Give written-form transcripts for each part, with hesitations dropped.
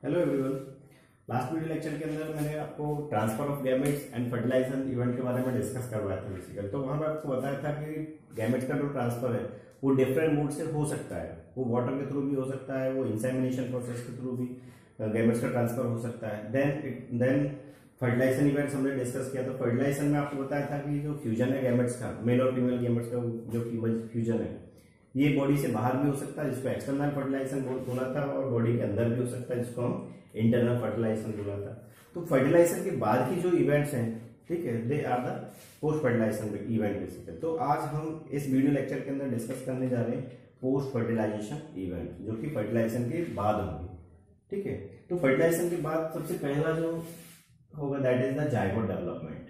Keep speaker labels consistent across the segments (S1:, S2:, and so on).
S1: Hello everyone. Last video lecture के अंदर मैंने आपको transfer of gametes and fertilisation event के बारे में डिस्कस करवाया था बेसिकली। तो वहां पे आपको बताया था कि गैमेट्स का जो ट्रांसफर है वो डिफरेंट मोड से हो सकता है। वो वाटर के थ्रू भी हो सकता है, वो इंसेमिनेशन प्रोसेस के थ्रू भी गैमेट्स का ट्रांसफर हो सकता है। देन फर्टिलाइजेशन इवेंट्स हमने डिस्कस किया। तो फर्टिलाइजेशन में आपको बताया था कि जो फ्यूजन है गैमेट्स का, मेल और फीमेल गैमेट्स का जो फ्यूजन है ये बॉडी से बाहर भी हो सकता है जिसको एक्सटर्नल फर्टिलाइजेशन बोला था, और बॉडी के अंदर भी हो सकता है जिसको हम इंटरनल फर्टिलाइजेशन बोला था। तो फर्टिलाइजेशन के बाद की जो इवेंट्स हैं, ठीक है, they are the post fertilisation event basically. तो आज हम इस वीडियो लेक्चर के अंदर डिस्कस करने जा रहे हैं पोस्ट फर्टिलाइजेशन इवेंट, जो कि फर्टिलाइजेशन के बाद होंगे। ठीक है, तो फर्टिलाइजेशन के बाद सबसे पहला जो होगा that is the zygote development.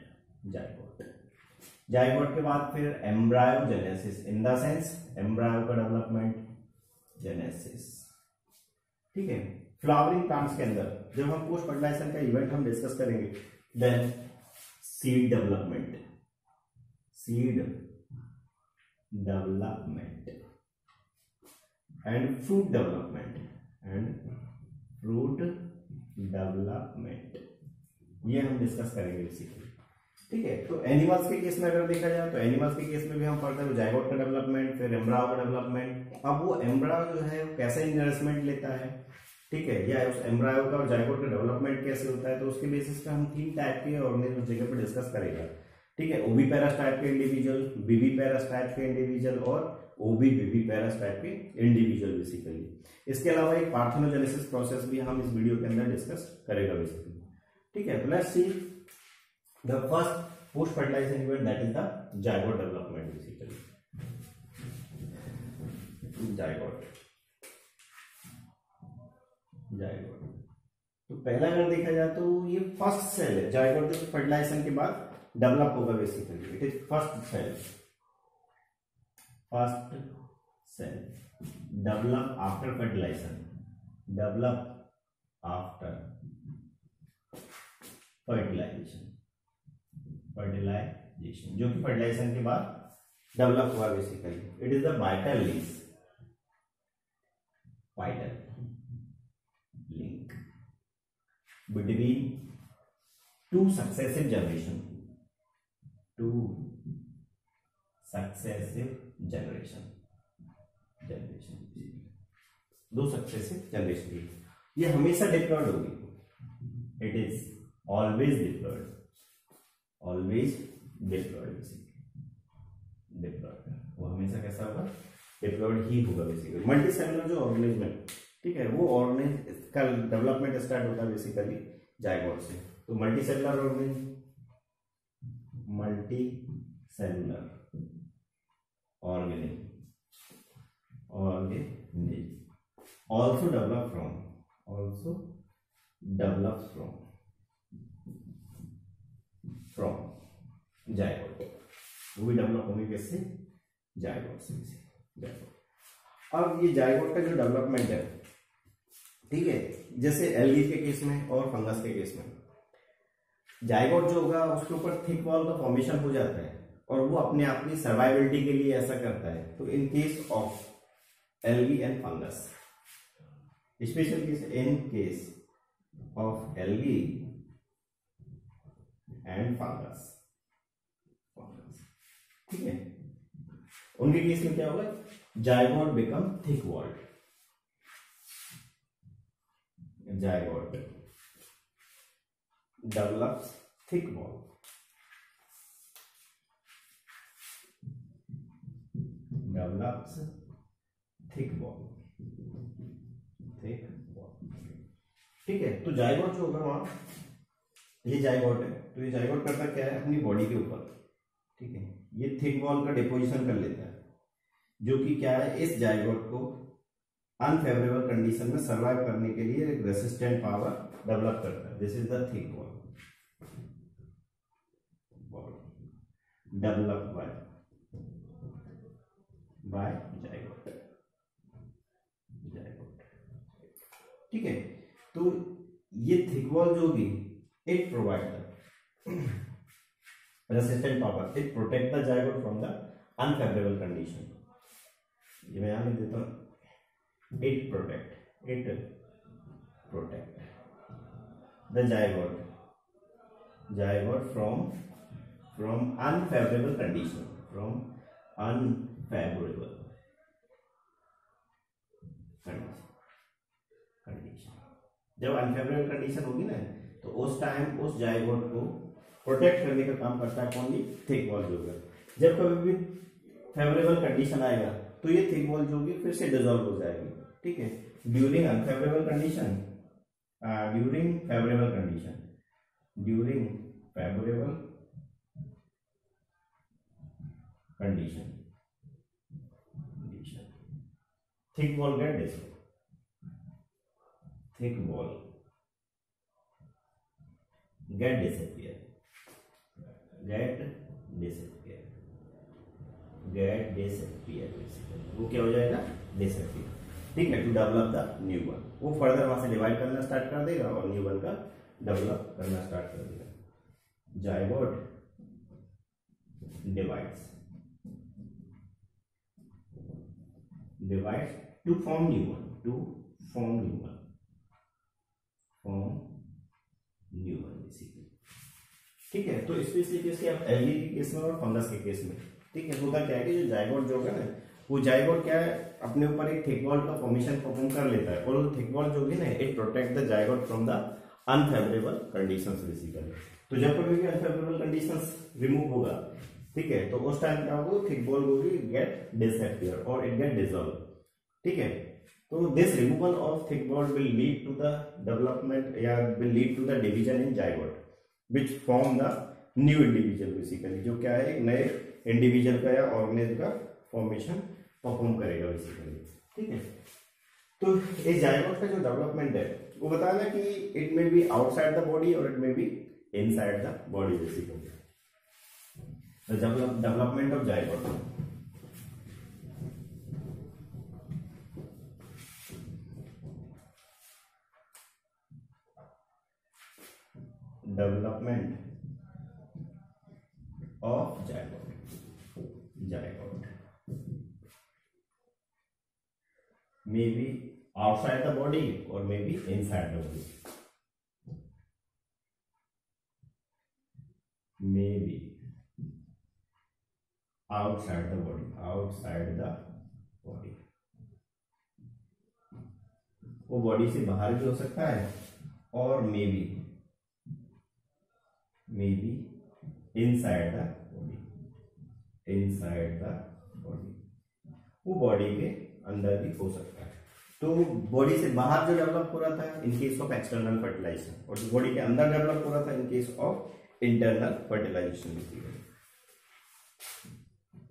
S1: Zygote के बाद फिर embryogenesis, in the sense embryo का डेवलपमेंट, जेनेसिस। ठीक है, फ्लावरिंग प्लांट्स के अंदर जब हम पोस्ट फर्टिलाइजेशन का इवेंट हम डिस्कस करेंगे, then seed development and fruit development ये हम डिस्कस करेंगे बेसिकली। ठीक है, तो एनिमल्स के केस में अगर देखा जाए तो एनिमल्स के केस में भी हम पढ़ते हैं जाइगोट का डेवलपमेंट, फिर एम्ब्रायो का डेवलपमेंट। अब वो एम्ब्रायो जो है वो कैसे नरिशमेंट लेता है, ठीक है, या उस एम्ब्रायो का और जाइगोट का डेवलपमेंट कैसे होता है, तो उसके बेसिस पे हम 3 टाइप के ऑर्गेनिज्म उस जगह पे डिस्कस करेगा। ठीक है, ओबी पैरास टाइप के इंडिविजुअल, बीबी पैरास टाइप के इंडिविजुअल और ओबी बीबी पैरास टाइप के इंडिविजुअल बेसिकली। इसके अलावा एक पार्थेनोजेनेसिस प्रोसेस भी हम इस वीडियो के अंदर डिस्कस करेगा बेसिकली। ठीक है, तो let's see the first post fertilisation event, that is the zygote development basically. Zygote तो पहला अगर देखा जाए तो ये फर्स्ट सेल है। जाइगोट फर्टिलाइजेशन के बाद डेवलप होगा basically. It is first cell develop after fertilisation, जो कि फर्टिलाइजेशन के बाद डेवलप हुआ basically. It is the vital link between two successive generation, दो सक्सेसिव जनरेशन ये हमेशा डिप्लॉयड होगी। इट इज ऑलवेज डिप्लॉयड वो हमेशा कैसा होगा, डिप्लॉयड ही होगा बेसिकली। मल्टी सेलुलर जो ऑर्गेनिज्म है, ठीक है, वो ऑर्गेनिज्म का डेवलपमेंट स्टार्ट होता है बेसिकली जाइगोट से। तो multi cellular organism also develops from zygote. वो भी डेवलप होंगे कैसे, जाइगोट से। अब ये जाइगोट का जो डेवलपमेंट है, ठीक है, जैसे एल्गी के केस में और फंगस के केस में जाइगोट जो होगा उसके ऊपर थिक वॉल का फॉर्मेशन हो जाता है और वो अपने आप की सर्वाइवलिटी के लिए ऐसा करता है। तो in case of algae and fungus, special case in case of algae and fungus, ठीक है, उनके केस में क्या होगा, zygote become thick walled. Zygote develops thick wall, ठीक है। तो जाइगोट जो होगा वहां, ये जाइगोट है, तो ये जाइगोट करता क्या है अपनी बॉडी के ऊपर, ठीक है, ये थिक वॉल का डिपोजिशन कर लेता है, जो कि क्या है, इस जाइगोट को अनफेवरेबल कंडीशन में सर्वाइव करने के लिए एक रेसिस्टेंट पावर डेवलप करता है। This is the thick wall develop by zygote. ठीक है, तो ये थिक वॉल जो होगी, it provide resistant power, it protect the zygote from the unfavourable condition. ये मैं यहां लिख देता हूं, it protect the zygote from unfavorable condition, जब अनफेवरेबल कंडीशन होगी ना तो उस टाइम उस जाइगोट को प्रोटेक्ट करने का काम करता है कौन? ये थिक वॉल जोगर। जब कभी भी फेवरेबल कंडीशन आएगा तो ये थिक वॉल जोगी फिर से डिसॉल्व हो जाएगी, ठीक है। During unfavourable condition, during favourable condition thick wall get dissolve, thick wall get disappear वो क्या हो जाएगा? डिसअपियर, ठीक है, to develop the new one. वो फर्दर वहां से डिवाइड करना स्टार्ट कर देगा और न्यू वन का डेवलप करना स्टार्ट कर देगा। Zygote divides to form new one, basically, ठीक है। तो स्पेशली केस के आप एल्गी के केस में और फंगस के केस में, ठीक है, होता क्या है कि जो जाइगोट जो है ना, वो जाइगोट क्या है, अपने ऊपर एक थिक वॉल का फॉर्मेशन परफॉर्म कर लेता है और वो थिक वॉल जो है ना, it protect the zygote from the unfavourable conditions basically. तो जब कभी भी अनफेवरेबल कंडीशंस रिमूव होगा, ठीक है, तो उस टाइम क्या होगा? Thick wall will get disappear और इट गेट डिसॉल्व, ठीक है। तो this removal of thick wall will lead to the development या will lead to the division in zygote which form the new individual basically, जो क्या है, नए individual का या ऑर्गेनिज्म का फॉर्मेशन परफॉर्म करेगा बेसिकली, ठीक है। तो इस जाइगोट का जो डेवलपमेंट है वो बताना कि it may be outside the body और it may be inside the body basically. The development of zygote, zygote may be outside the body or may be inside the body, may be outside the body, वो body से बाहर भी हो सकता है और मे be inside the body, वो body के अंदर भी हो सकता है। तो बॉडी से बाहर जो डेवलप हो रहा था in case of external fertilisation, और जो बॉडी के अंदर डेवलप हो रहा था in case of internal fertilisation,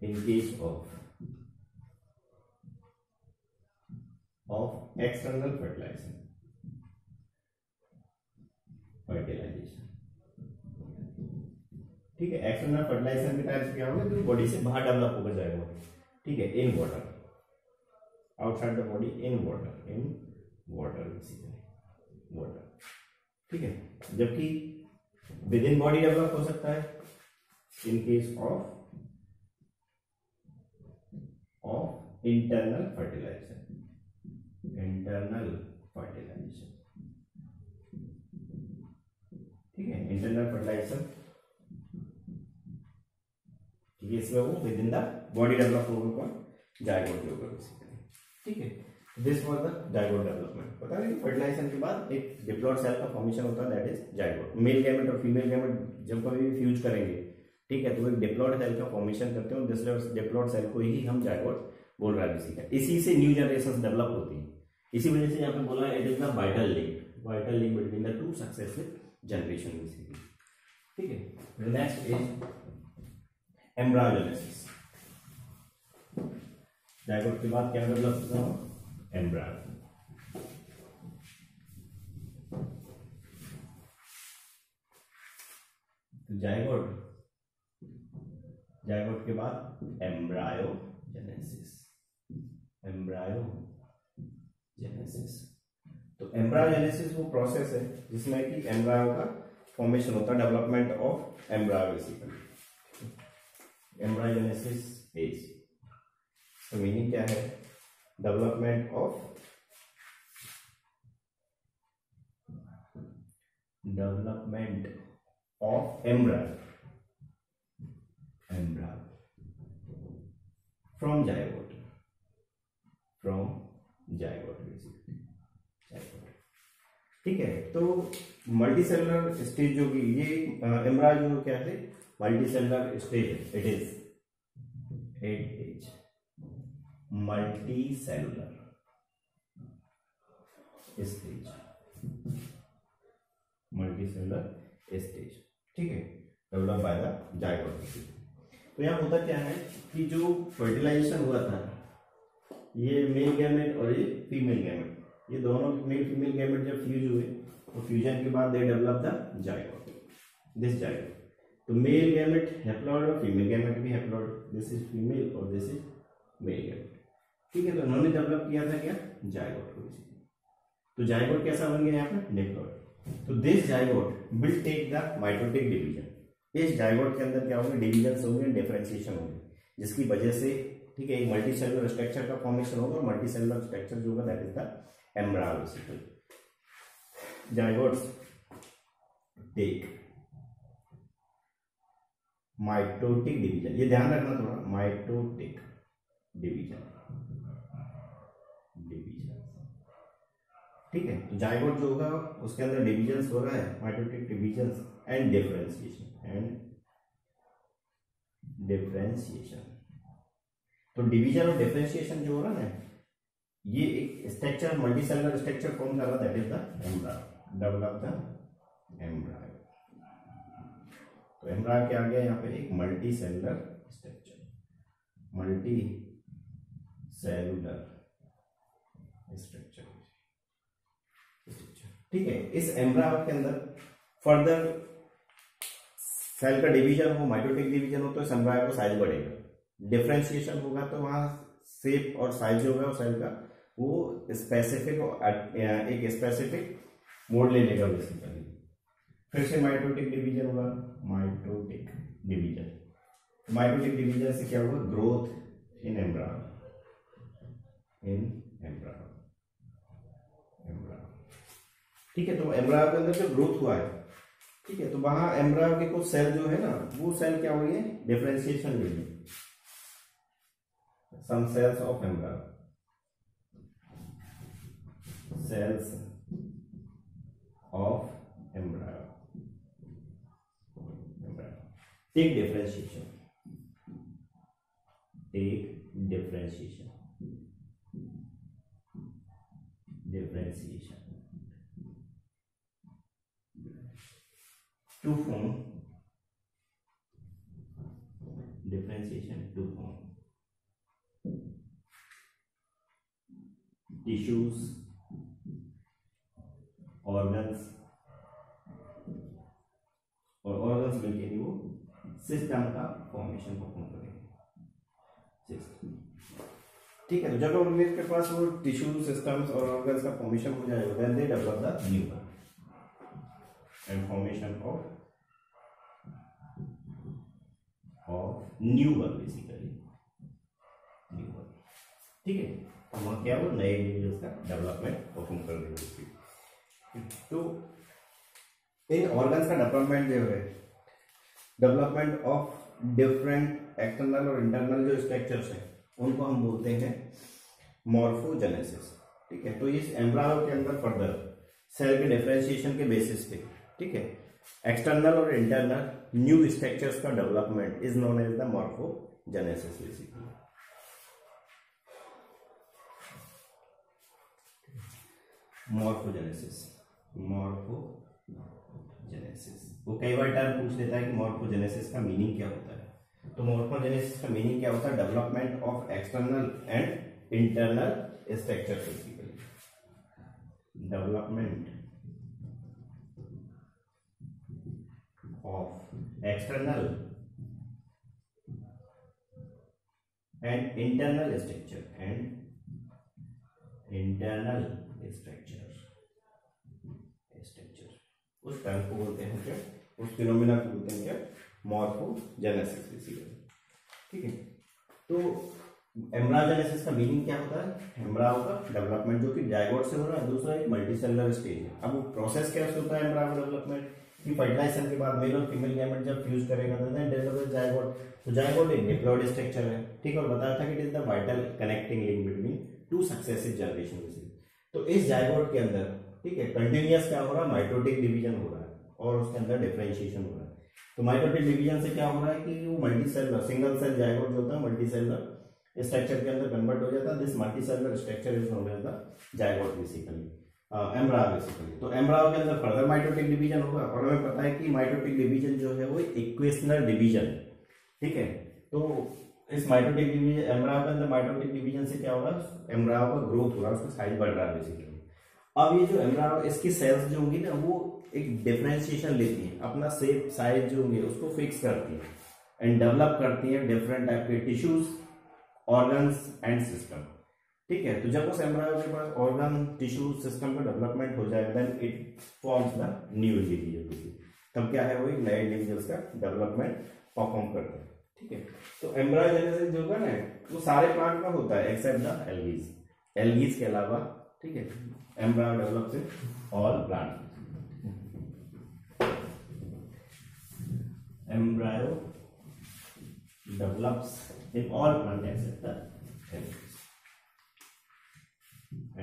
S1: in case of external fertilisation, ठीक है। एक्सटर्नल फर्टिलाइजेशन के टाइप्स क्या होंगे? जो बॉडी से बाहर डेवलप होकर जाएगा, ठीक है, in water, outside the body, in water basically, ठीक है। जबकि विद इन बॉडी डेवलप हो सकता है in case of internal fertilisation, ठीक है। इंटरनल फर्टिलाइजेशन इसमें वो within the body develop होगा, कौन? जाइगोट के ऊपर बेसिकली, ठीक है। This was the zygote development. पता है कि फर्टिलाइजेशन के बाद एक डिप्लॉइड सेल का फॉर्मेशन होता है, that is zygote. Male gamete और फीमेल गैमेट जब कभी भी फ्यूज करेंगे, ठीक है, तो एक डिप्लॉइड सेल का फॉर्मेशन करते हैं, जिस डिप्लॉइड सेल को ही हम जाइगोट बोल रहे हैं बेसिकली। इसी से न्यू जनरेशन डेवलप होती है। इसी वजह से यहाँ पे बोला है it is the vital link between the two successive generation basically, ठीक है। Next is एम्ब्रायोजेनेसिस। जाइगोट के बाद क्या डेवलप होता है? एम्ब्रायो। तो जाइगोट के बाद एम्ब्रायोजेनेसिस। तो एम्ब्रायोजेनेसिस वो प्रोसेस है जिसमें कि एम्ब्रायो का फॉर्मेशन होता है, development of embryo basically. Embryogenesis is, तो मीनिंग क्या है? Development of development of embryo from zygote basically zygote. ठीक है, तो मल्टी सेलुलर स्टेज जो कि ये एम्ब्रायो जो क्या है multi cellular stage, it is multi cellular stage, ठीक है, डेवलप बाय द जायगोट। तो यहाँ होता क्या है कि जो फर्टिलाइजेशन हुआ था, ये मेल गैमेट और ये फीमेल गैमेट, ये दोनों मेल फीमेल गैमेट जब फ्यूज हुए तो फ्यूजन के बाद दे develop the zygote, this zygote. तो मेल गैमेट हैप्लॉइड और फीमेल गैमेट भी हैप्लॉइड, दिस इज फीमेल और दिस इज मेल गैमेट। ठीक है, तो उन्होंने डेवलप किया था क्या जायगोट को। तो जायगोट कैसा बन गया यहाँ पे डिप्लॉइड। तो this zygote will take the mitotic division. इस जायगोट के अंदर क्या होंगे डिवीजन होंगे, डिफरेंशिएशन होंगे, जिसकी वजह से ठीक है एक मल्टी सेलुलर स्ट्रक्चर का फॉर्मेशन होगा। और मल्टी सेलुलर स्ट्रक्चर जो होगा that is the embryo basically. Zygotes take mitotic division, ये ध्यान रखना थोड़ा, माइटोटिक डिवीजन। ठीक है, तो जायगोट जो होगा उसके अंदर डिवीजन हो रहा है, माइटोटिक डिवीजन एंड डिफरेंशिएशन तो डिवीजन और डिफरेंशिएशन जो हो रहा है ना, ये एक structure multi cellular structure form कर रहा है, that is the embryo, develop the embryo. तो एम्ब्रायो क्या आ गया यहाँ पे एक multi cellular structure, multi cellular structure. ठीक है, इस एम्ब्रायो के अंदर फर्दर सेल का डिवीजन हो, माइटोटिक डिवीजन हो, तो इस एम्ब्रायो का साइज बढ़ेगा। डिफरेंशिएशन होगा तो वहां शेप और साइज जो होगा सेल का वो स्पेसिफिक एक स्पेसिफिक मोड ले लेगा बेसिकली। फिर से माइटोटिक डिवीजन होगा, माइटोटिक डिवीजन से क्या होगा ग्रोथ इन एम्ब्रायो, ठीक है। तो एम्ब्रायो के अंदर जो ग्रोथ हुआ है, ठीक है, तो वहां एम्ब्रायो के कुछ सेल जो है ना, वो सेल क्या हो गए डिफरेंशिएशन ले ली। Some cells of embryo, cells of embryo take differentiation, to form tissues, organs, और ऑर्गन्स मिलकर ही वो सिस्टम का फॉर्मेशन परफॉर्म करेंगे। ठीक है, तो जब ऑर्गेनिज्म के पास वो टिश्यू सिस्टम्स और ऑर्गन्स का फॉर्मेशन हो जाएगा, then they develop the new one and formation of new one basically, new one. ठीक है, तो वहां क्या वो नए इंडिविजुअल्स का डेवलपमेंट परफॉर्म कर देंगे। तो इन ऑर्गन्स का डेवलपमेंट जो है, डेवलपमेंट ऑफ डिफरेंट एक्सटर्नल और इंटरनल जो स्ट्रक्चर्स हैं उनको हम बोलते हैं मॉर्फोजेनेसिस। ठीक है, तो इस एम्ब्रायो के अंदर फर्दर सेल के डिफरेंशिएशन के बेसिस पे, ठीक है, एक्सटर्नल और इंटरनल न्यू स्ट्रक्चर्स का development is known as the morphogenesis basically. Morphogenesis वो कई बार टर्म पूछ लेता है कि मॉर्फोजेनेसिस का मीनिंग क्या होता है। तो मॉर्फोजेनेसिस का मीनिंग क्या होता है, development of external and internal structure basically, development of external and internal structure उस टर्म को बोलते हैं क्या, उस फिनोमिना को बोलते हैं क्या, मॉर्फोजेनेसिस बेसिकली। ठीक है, तो एम्ब्रायोजेनेसिस का मीनिंग क्या होता है? एम्ब्रायो का डेवलपमेंट जो कि जायगोट से हो रहा है, दूसरा एक मल्टीसेलुलर स्टेज है। अब वो प्रोसेस कैसे होता है एम्ब्रायो डेवलपमेंट की? फर्टिलाइजेशन के बाद मेल और फीमेल गैमेट जब फ्यूज करेगा देन डेवलप जायगोट। तो जायगोट एक डिप्लॉयड स्ट्रक्चर है, ठीक है, और बताया था कि it is the vital connecting link between two successive generation. तो इस जायगोट के अंदर, ठीक है, कंटिन्यूअस क्या हो रहा है? माइटोटिक डिवीजन हो रहा है और उसके अंदर डिफरेंशिएशन हो रहा है। तो माइटोटिक डिवीजन से क्या हो रहा है कि वो मल्टीसेलुलर सिंगल सेल जायगोट जो होता है मल्टीसेलुलर स्ट्रक्चर के अंदर कन्वर्ट हो जाता है। This multicellular structure is known as the zygote basically, embryo basically. तो एम्ब्रायो के अंदर फर्दर माइटोटिक डिवीजन होगा और हमें पता है कि माइटोटिक डिवीजन जो है वो इक्वेशनल डिवीजन, ठीक है। तो इस माइटोटिक डिवीजन, एम्ब्रायो के अंदर माइटोटिक डिवीजन से क्या होगा? एम्ब्रायो का ग्रोथ हो रहा है, उसका साइज बढ़ रहा है बेसिकली। अब ये जो एम्ब्रायो, इसकी सेल्स जो होंगी ना वो एक डिफरेंशिएशन लेती है, अपना शेप साइज जो होंगे उसको फिक्स करती है एंड डेवलप करती है डिफरेंट टाइप के टिश्यूज, ऑर्गन्स एंड सिस्टम, ठीक है। तो जब उस एम्ब्रायो के पास ऑर्गन, टिश्यू, सिस्टम का डेवलपमेंट हो जाएगा then it forms the new individual. तब क्या है? वो एक नए इंडिविजुअल्स का डेवलपमेंट परफॉर्म करते हैं, ठीक है। तो एम्ब्रायोजेनेसिस जो होगा ना वो सारे प्लांट का होता है एक्सेप्ट द एल्गीज, एल्गीज के अलावा, ठीक है। Embryo develops in all plant, embryo develops in all plant except the algae.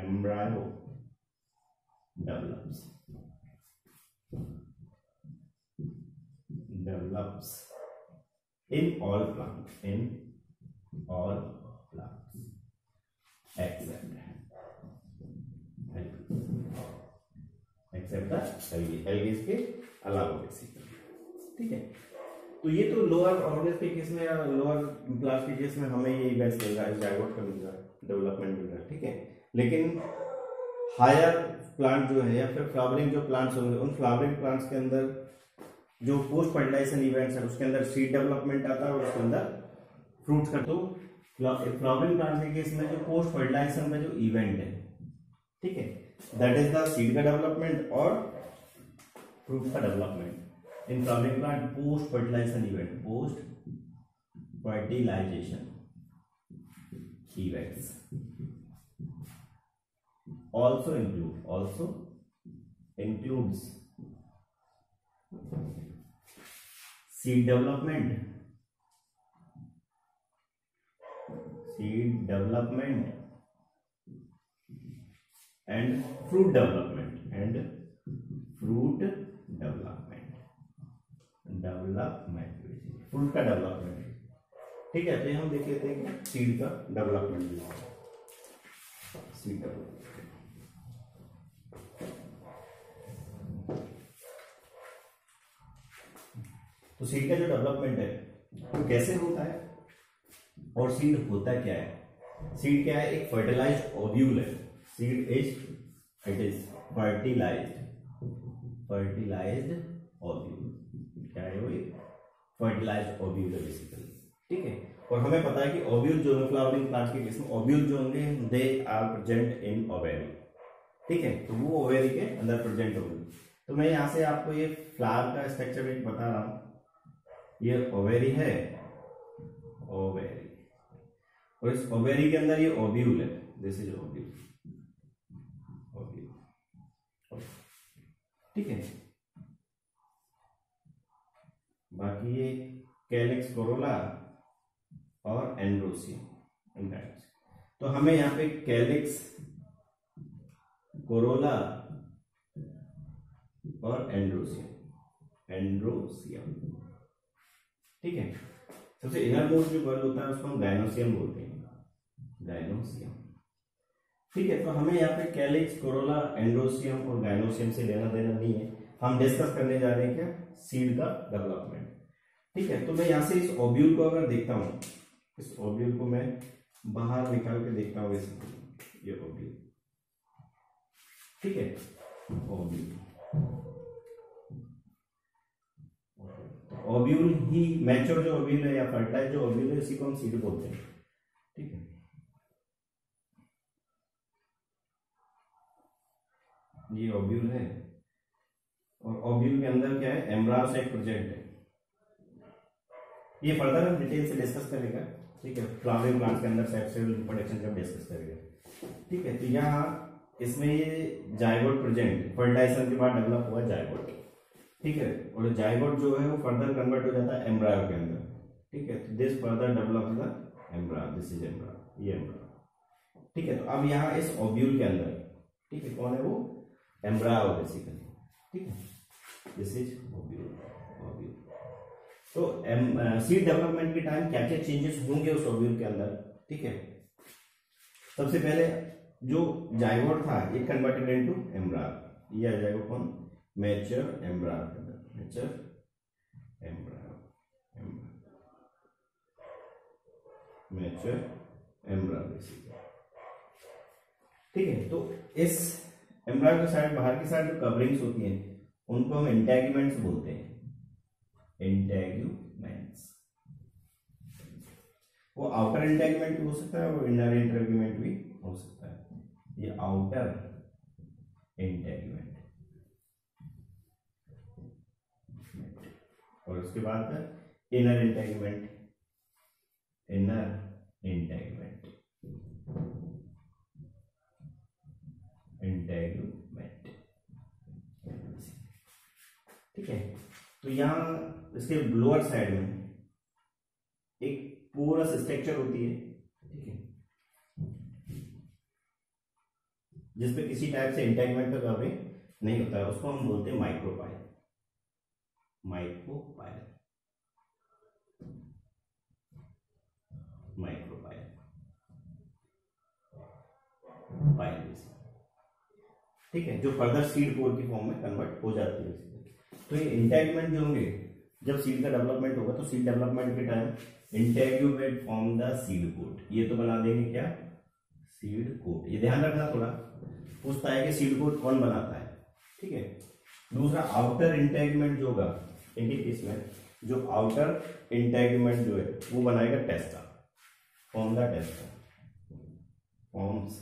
S1: Embryo develops in all plants, except the algae के अलावा बेसिकली, ठीक है। तो ये तो लोअर ऑर्गेन्स के केस में या लोअर प्लांट के केस में हमें ये इवेंट्स मिल रहा है, जायगोट का मिल रहा है, डेवलपमेंट मिल रहा है, ठीक है। लेकिन हायर प्लांट जो है या फिर फ्लावरिंग जो प्लांट्स होंगे उन फ्लावरिंग प्लांट्स के अंदर जो पोस्ट फर्टिलाइजेशन इवेंट्स है उसके अंदर सीड डेवलपमेंट आता है और उसके अंदर फ्रूट्स का। तो फ्लावरिंग प्लांट के केस में जो पोस्ट फर्टिलाइजेशन का जो इवेंट है, ठीक है, दैट इज द सीड का डेवलपमेंट और फ्रूट का development. In flowering plant, post fertilization events also includes seed development and fruit development, fruit का डेवलपमेंट, ठीक है। तो हम देख लेते हैं कि सीड का डेवलपमेंट भी है, सीड डेवलपमेंट। तो सीड का जो डेवलपमेंट है वो कैसे होता है और सीड होता क्या है? सीड क्या है? एक फर्टिलाइज्ड ओव्यूल है। Seed is fertilized ovule. क्या है वो? फर्टिलाइज्ड ओव्यूल है बेसिकली, ठीक है। और हमें पता है कि ओव्यूल जो है फ्लावरिंग प्लांट्स के केस में ओव्यूल जो होंगे they are present in ovary, ठीक है। तो वो ओवेरी के अंदर प्रेजेंट होंगे। तो मैं यहाँ से आपको ये फ्लावर का स्ट्रक्चर एक बता रहा हूँ। ये ओवेरी है, ओवेरी, और इस ओवेरी के अंदर ये ओव्यूल है, दिस इज ओव्यूल, ठीक है। बाकी ये कैलिक्स, कोरोला और एंड्रोसियम। तो हमें यहाँ पे कैलिक्स, कोरोला और एंड्रोसियम, ठीक है। सबसे इनर मोस्ट जो बल्ब होता है उसको हम गाइनोसियम बोलते हैं, गाइनोसियम, ठीक है। तो हमें यहाँ पे कैलिक्स, कोरोला, एंड्रोसियम और गाइनोसियम से लेना देना नहीं है। हम डिस्कस करने जा रहे हैं क्या? सीड का डेवलपमेंट, ठीक है। तो मैं यहाँ से इस ओव्यूल को अगर देखता हूँ, इस ओव्यूल को मैं बाहर निकाल के देखता हूँ, ये ओव्यूल, ठीक है, ओव्यूल। ओव्यूल ही मैच्योर जो ओव्यूल है या फर्टाइल जो ओव्यूल है इसी को हम सीड बोलते हैं, ठीक है। ये ओव्यूल है और ओव्यूल के अंदर क्या है? एम्ब्रायो साइट प्रेजेंट है। ये फर्दर हम डिटेल से डिस्कस करेगा ठीक है, फ्लावरिंग प्लांट्स के अंदर सेक्सुअल रिप्रोडक्शन का डिस्कस करेंगे। ठीक है, तो यहाँ इसमें ये जायगोट प्रेजेंट, फर्टिलाइजेशन के बाद डेवलप हुआ जायगोट। ठीक है, और जायगोट जो है वो फर्दर कन्वर्ट हो जाता है एम्ब्रायो के अंदर। ठीक है, तो this further develop the embryo, this is embryo, ये एम्ब्रायो। ठीक है, तो अब यहाँ इस ओव्यूल के अंदर, ठीक है, कौन है वो, एम्ब्रायो बेसिकली। ठीक है, दिस इज ओव्यूल, ओव्यूल। तो सीड डेवलपमेंट के टाइम क्या क्या चेंजेस होंगे उस ओव्यूल के अंदर। ठीक है, सबसे पहले जो जायगोट था इट कन्वर्टेड इनटू एम्ब्रायो, ये आ जाएगा कौन, मैच्योर एम्ब्रायो के अंदर, mature embryo, mature embryo basically. ठीक है, तो इस एम्ब्रायो के साइड, बाहर की साइड जो कवरिंग्स होती हैं उनको हम इंटेगुमेंट्स बोलते हैं, इंटेगुमेंट्स। वो आउटर इंटेगुमेंट भी हो सकता है और इनर इंटेगुमेंट भी हो सकता है। ये आउटर इंटेगुमेंट, और उसके बाद inner integument, inner integument, integument. ठीक है, तो यहाँ इसके लोअर साइड में एक पूरा स्ट्रक्चर होती है। ठीक है, जिसपे किसी टाइप से इंटेगमेंट का कवरिंग नहीं होता है, उसको हम बोलते हैं माइक्रोपाइल, माइक्रोपाइल, माइक्रोपाइल, पाइल। ठीक है, जो फर्दर सीड कोर की फॉर्म में कन्वर्ट हो जाती है। तो ये इंटेगुमेंट जो होंगे, जब सीड का डेवलपमेंट होगा तो सीड डेवलपमेंट के time integument form the seed coat, ये तो बना देंगे क्या, सीड कोट। ये ध्यान रखना, थोड़ा पूछता है कि सीड कोट कौन बनाता है। ठीक है, दूसरा आउटर इंटेगुमेंट जो होगा इनके केस में, जो आउटर इंटेगुमेंट जो है वो बनाएगा testa, form the testa, forms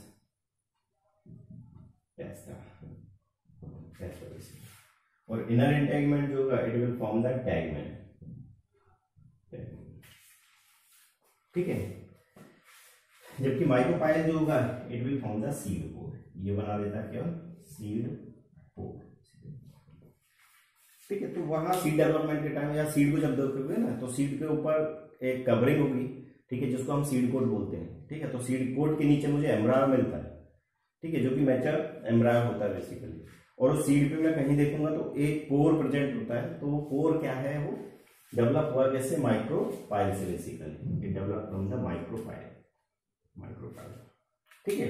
S1: testa, और इनर इंटेगुमेंट जो होगा it will form the tegmen. ठीक है, जबकि माइक्रोपाइल जो होगा it will form the seed pore, ये बना देता है क्या, सीड पोर। ठीक है, तो वहां सीड डेवलपमेंट के टाइम या सीड को जब देखोगे ना तो सीड के ऊपर एक कवरिंग होगी। ठीक है, जिसको हम सीड कोट बोलते हैं। ठीक है, तो सीड कोट के नीचे मुझे एम्ब्रायो मिलता है। ठीक है, जो कि मैच्योर एम्ब्रायो होता है बेसिकली। और उस सीड पे मैं कहीं देखूंगा तो एक पोर प्रेजेंट होता है, तो वो पोर क्या है, वो डेवलप हुआ कैसे, माइक्रोपाइल से basically, it develop from the micropyle, micropyle. ठीक है,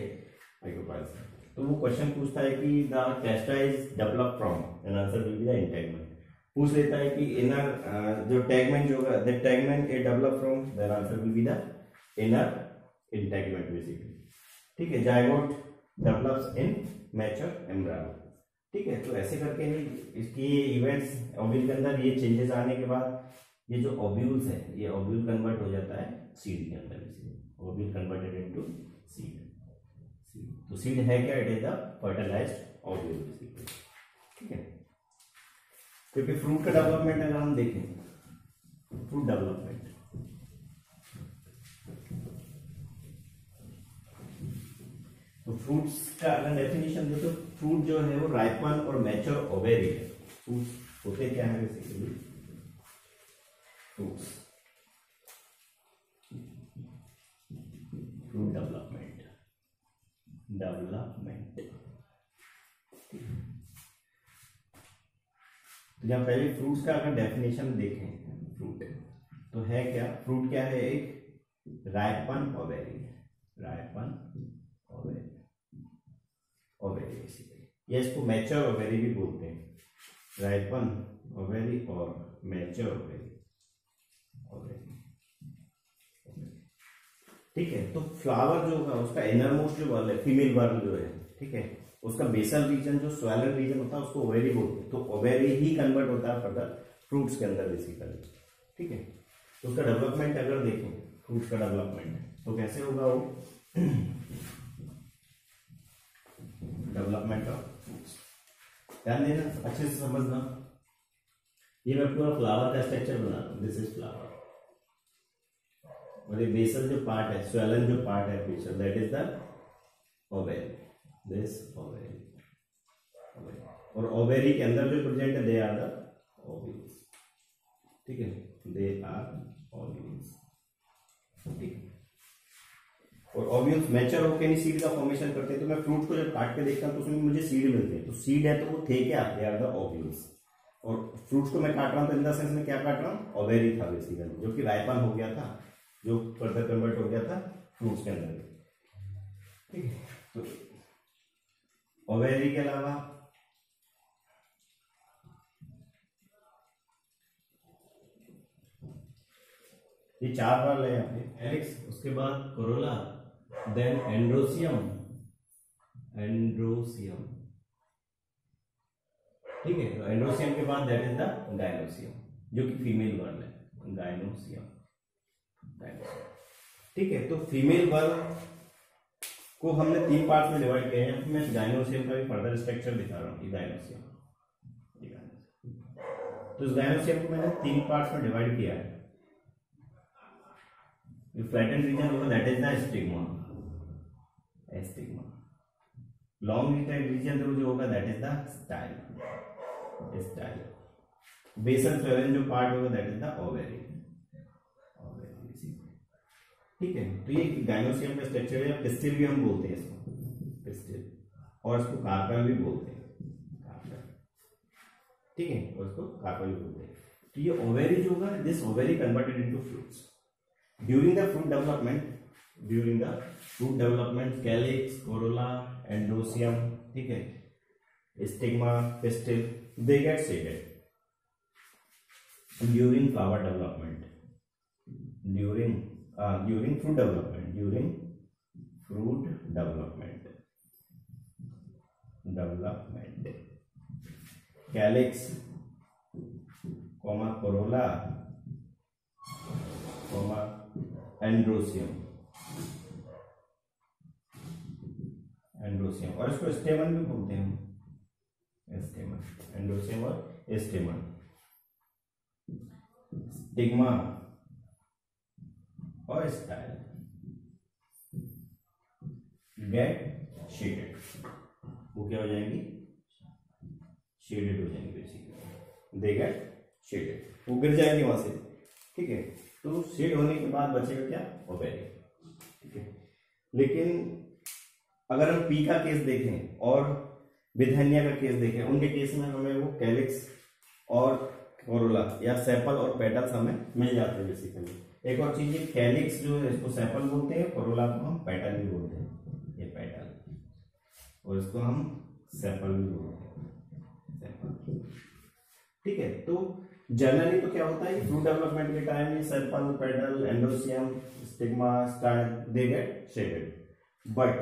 S1: माइक्रोपाइल से। तो वो क्वेश्चन पूछता है कि the testa is develop from, an answer will be the integument. पूछ लेता है कि इनर जो टैगमेंट जो होगा, the tegmen is develop from, there answer will be the inner integument basically. ठीक है, zygote develops in mature embryo. ठीक है, तो ऐसे करके ही इसकी इवेंट्स ओव्यूल के अंदर, ये चेंजेस आने के बाद ये जो ओव्यूल्स है, ये ओव्यूल कन्वर्ट हो जाता है सीड के अंदर, ओव्यूल कन्वर्टेड इनटू सीड। तो सीड है क्या, it is the fertilized ovule basically. ठीक है, क्योंकि फ्रूट का डेवलपमेंट अगर हम देखें, फ्रूट डेवलपमेंट, तो फ्रूट्स का अगर डेफिनेशन दे तो फ्रूट जो है वो राइपन और मैच्योर ओवेरी है। फ्रूट्स होते क्या है basically, fruits, fruit development, development. तो जब पहले फ्रूट्स का अगर डेफिनेशन देखें, फ्रूट तो है क्या, फ्रूट क्या है, एक ripen ovary, ripen ovary, ovary basically, या इसको मैच्योर ओवेरी भी बोलते हैं, राइपन ओवेरी और मैच्योर ओवेरी, ओवेरी। ठीक है, तो फ्लावर जो होगा उसका इनर मोस्ट जो बर्ल है, फीमेल बर्ल जो है, ठीक है, उसका बेसल रीजन जो स्वेलन रीजन होता है उसको ओवेरी बोलते हैं। तो ओवेरी ही कन्वर्ट होता है फर्दर फ्रूट्स के अंदर बेसिकली। ठीक है, तो उसका डेवलपमेंट अगर देखें, फ्रूट्स का डेवलपमेंट तो कैसे होगा, वो डेवलपमेंट ऑफ फ्रूट्स, ध्यान देना, अच्छे से समझना। ये मैं पूरा फ्लावर का स्ट्रक्चर बना रहा हूं, दिस इज फ्लावर, और ये बेसल जो पार्ट है, स्वेलन जो पार्ट है पीछे, that is the ovary, this ovary. और ओवेरी के अंदर जो प्रेजेंट है, दे आर द ओव्यूल्स, ठीक है, दे आर ओव्यूल्स, ठीक है। और ओव्यूल्स मैच्योर होकर नहीं सीड का फॉर्मेशन करते हैं। तो मैं फ्रूट को जब काट के देखता हूँ तो उसमें मुझे सीड मिलते हैं, तो सीड है तो वो थे क्या, दे आर द ओव्यूल्स। और फ्रूट्स को मैं काट रहा हूँ तो इन द सेंस में क्या काट रहा हूँ, ओवेरी था बेसिकली, जो कि राइपन हो गया था, जो फर्दर कन्वर्ट हो गया था फ्रूट्स के अंदर, ठीक है। तो ओवेरी के अलावा ये 4 बार ले आपने एलिक्स, उसके बाद कोरोला, देन एंड्रोसियम, एंड्रोसियम, ठीक है। तो एंड्रोसियम के बाद दैट इज द गाइनोसियम, जो कि फीमेल वर्ड है, गाइनोसियम, गाइनोसियम, ठीक है। तो फीमेल वर्ड को हमने 3 पार्ट में डिवाइड किया है। मैं गाइनोसियम का भी फर्दर स्ट्रक्चर दिखा रहा हूँ, गाइनोसियम। तो इस गाइनोसियम को मैंने 3 पार्ट में डिवाइड किया है। जो फ्लैटेंड रीजन होगा that is the stigma, stigma. Long region जो होगा that is the style, style. Basal swollen जो पार्ट होगा that is the ovary, ovary, ठीक है। तो ये गाइनोसियम का स्ट्रक्चर है। पिस्टिल भी हम बोलते हैं इसको, पिस्टिल, और इसको कार्पल भी बोलते हैं, कार्पल, ठीक है, और इसको कार्पल भी बोलते हैं। तो ये ओवेरी जो होगा, this ovary converted into fruits during the fruit development, during the fruit development, calyx, Corolla, androecium, ठीक है, stigma, pistil, they get seeded. During flower development, during fruit development, calyx, corolla, androecium, और इसको स्टेमन भी बोलते हैं, स्टेमन, androecium और स्टेमन, stigma और style gate shaded. वो क्या हो जाएंगी, शेडेड हो जाएंगी बेसिकली, दे गेट शेडेड, वो गिर जाएंगे वहां से, ठीक है। तो शेड होने के बाद बचेगा क्या, ओवेरी, ठीक है। लेकिन अगर हम पी का केस देखें और बिथेनिया का केस देखें, उनके केस में हमें वो कैलिक्स और कोरोला या सेपल और पेटल्स हमें मिल जाते हैं बेसिकली। एक और चीज, कैलिक्स जो है इसको सेपल बोलते हैं, कोरोला को हम पेटल भी बोलते हैं, ये पेटल, और इसको हम सेपल भी बोलते हैं, सेपल, ठीक है। तो जनरली तो क्या होता है, फ्रूट डेवलपमेंट के टाइम ये sepal, petal, androecium, stigma, style, they get shaded, but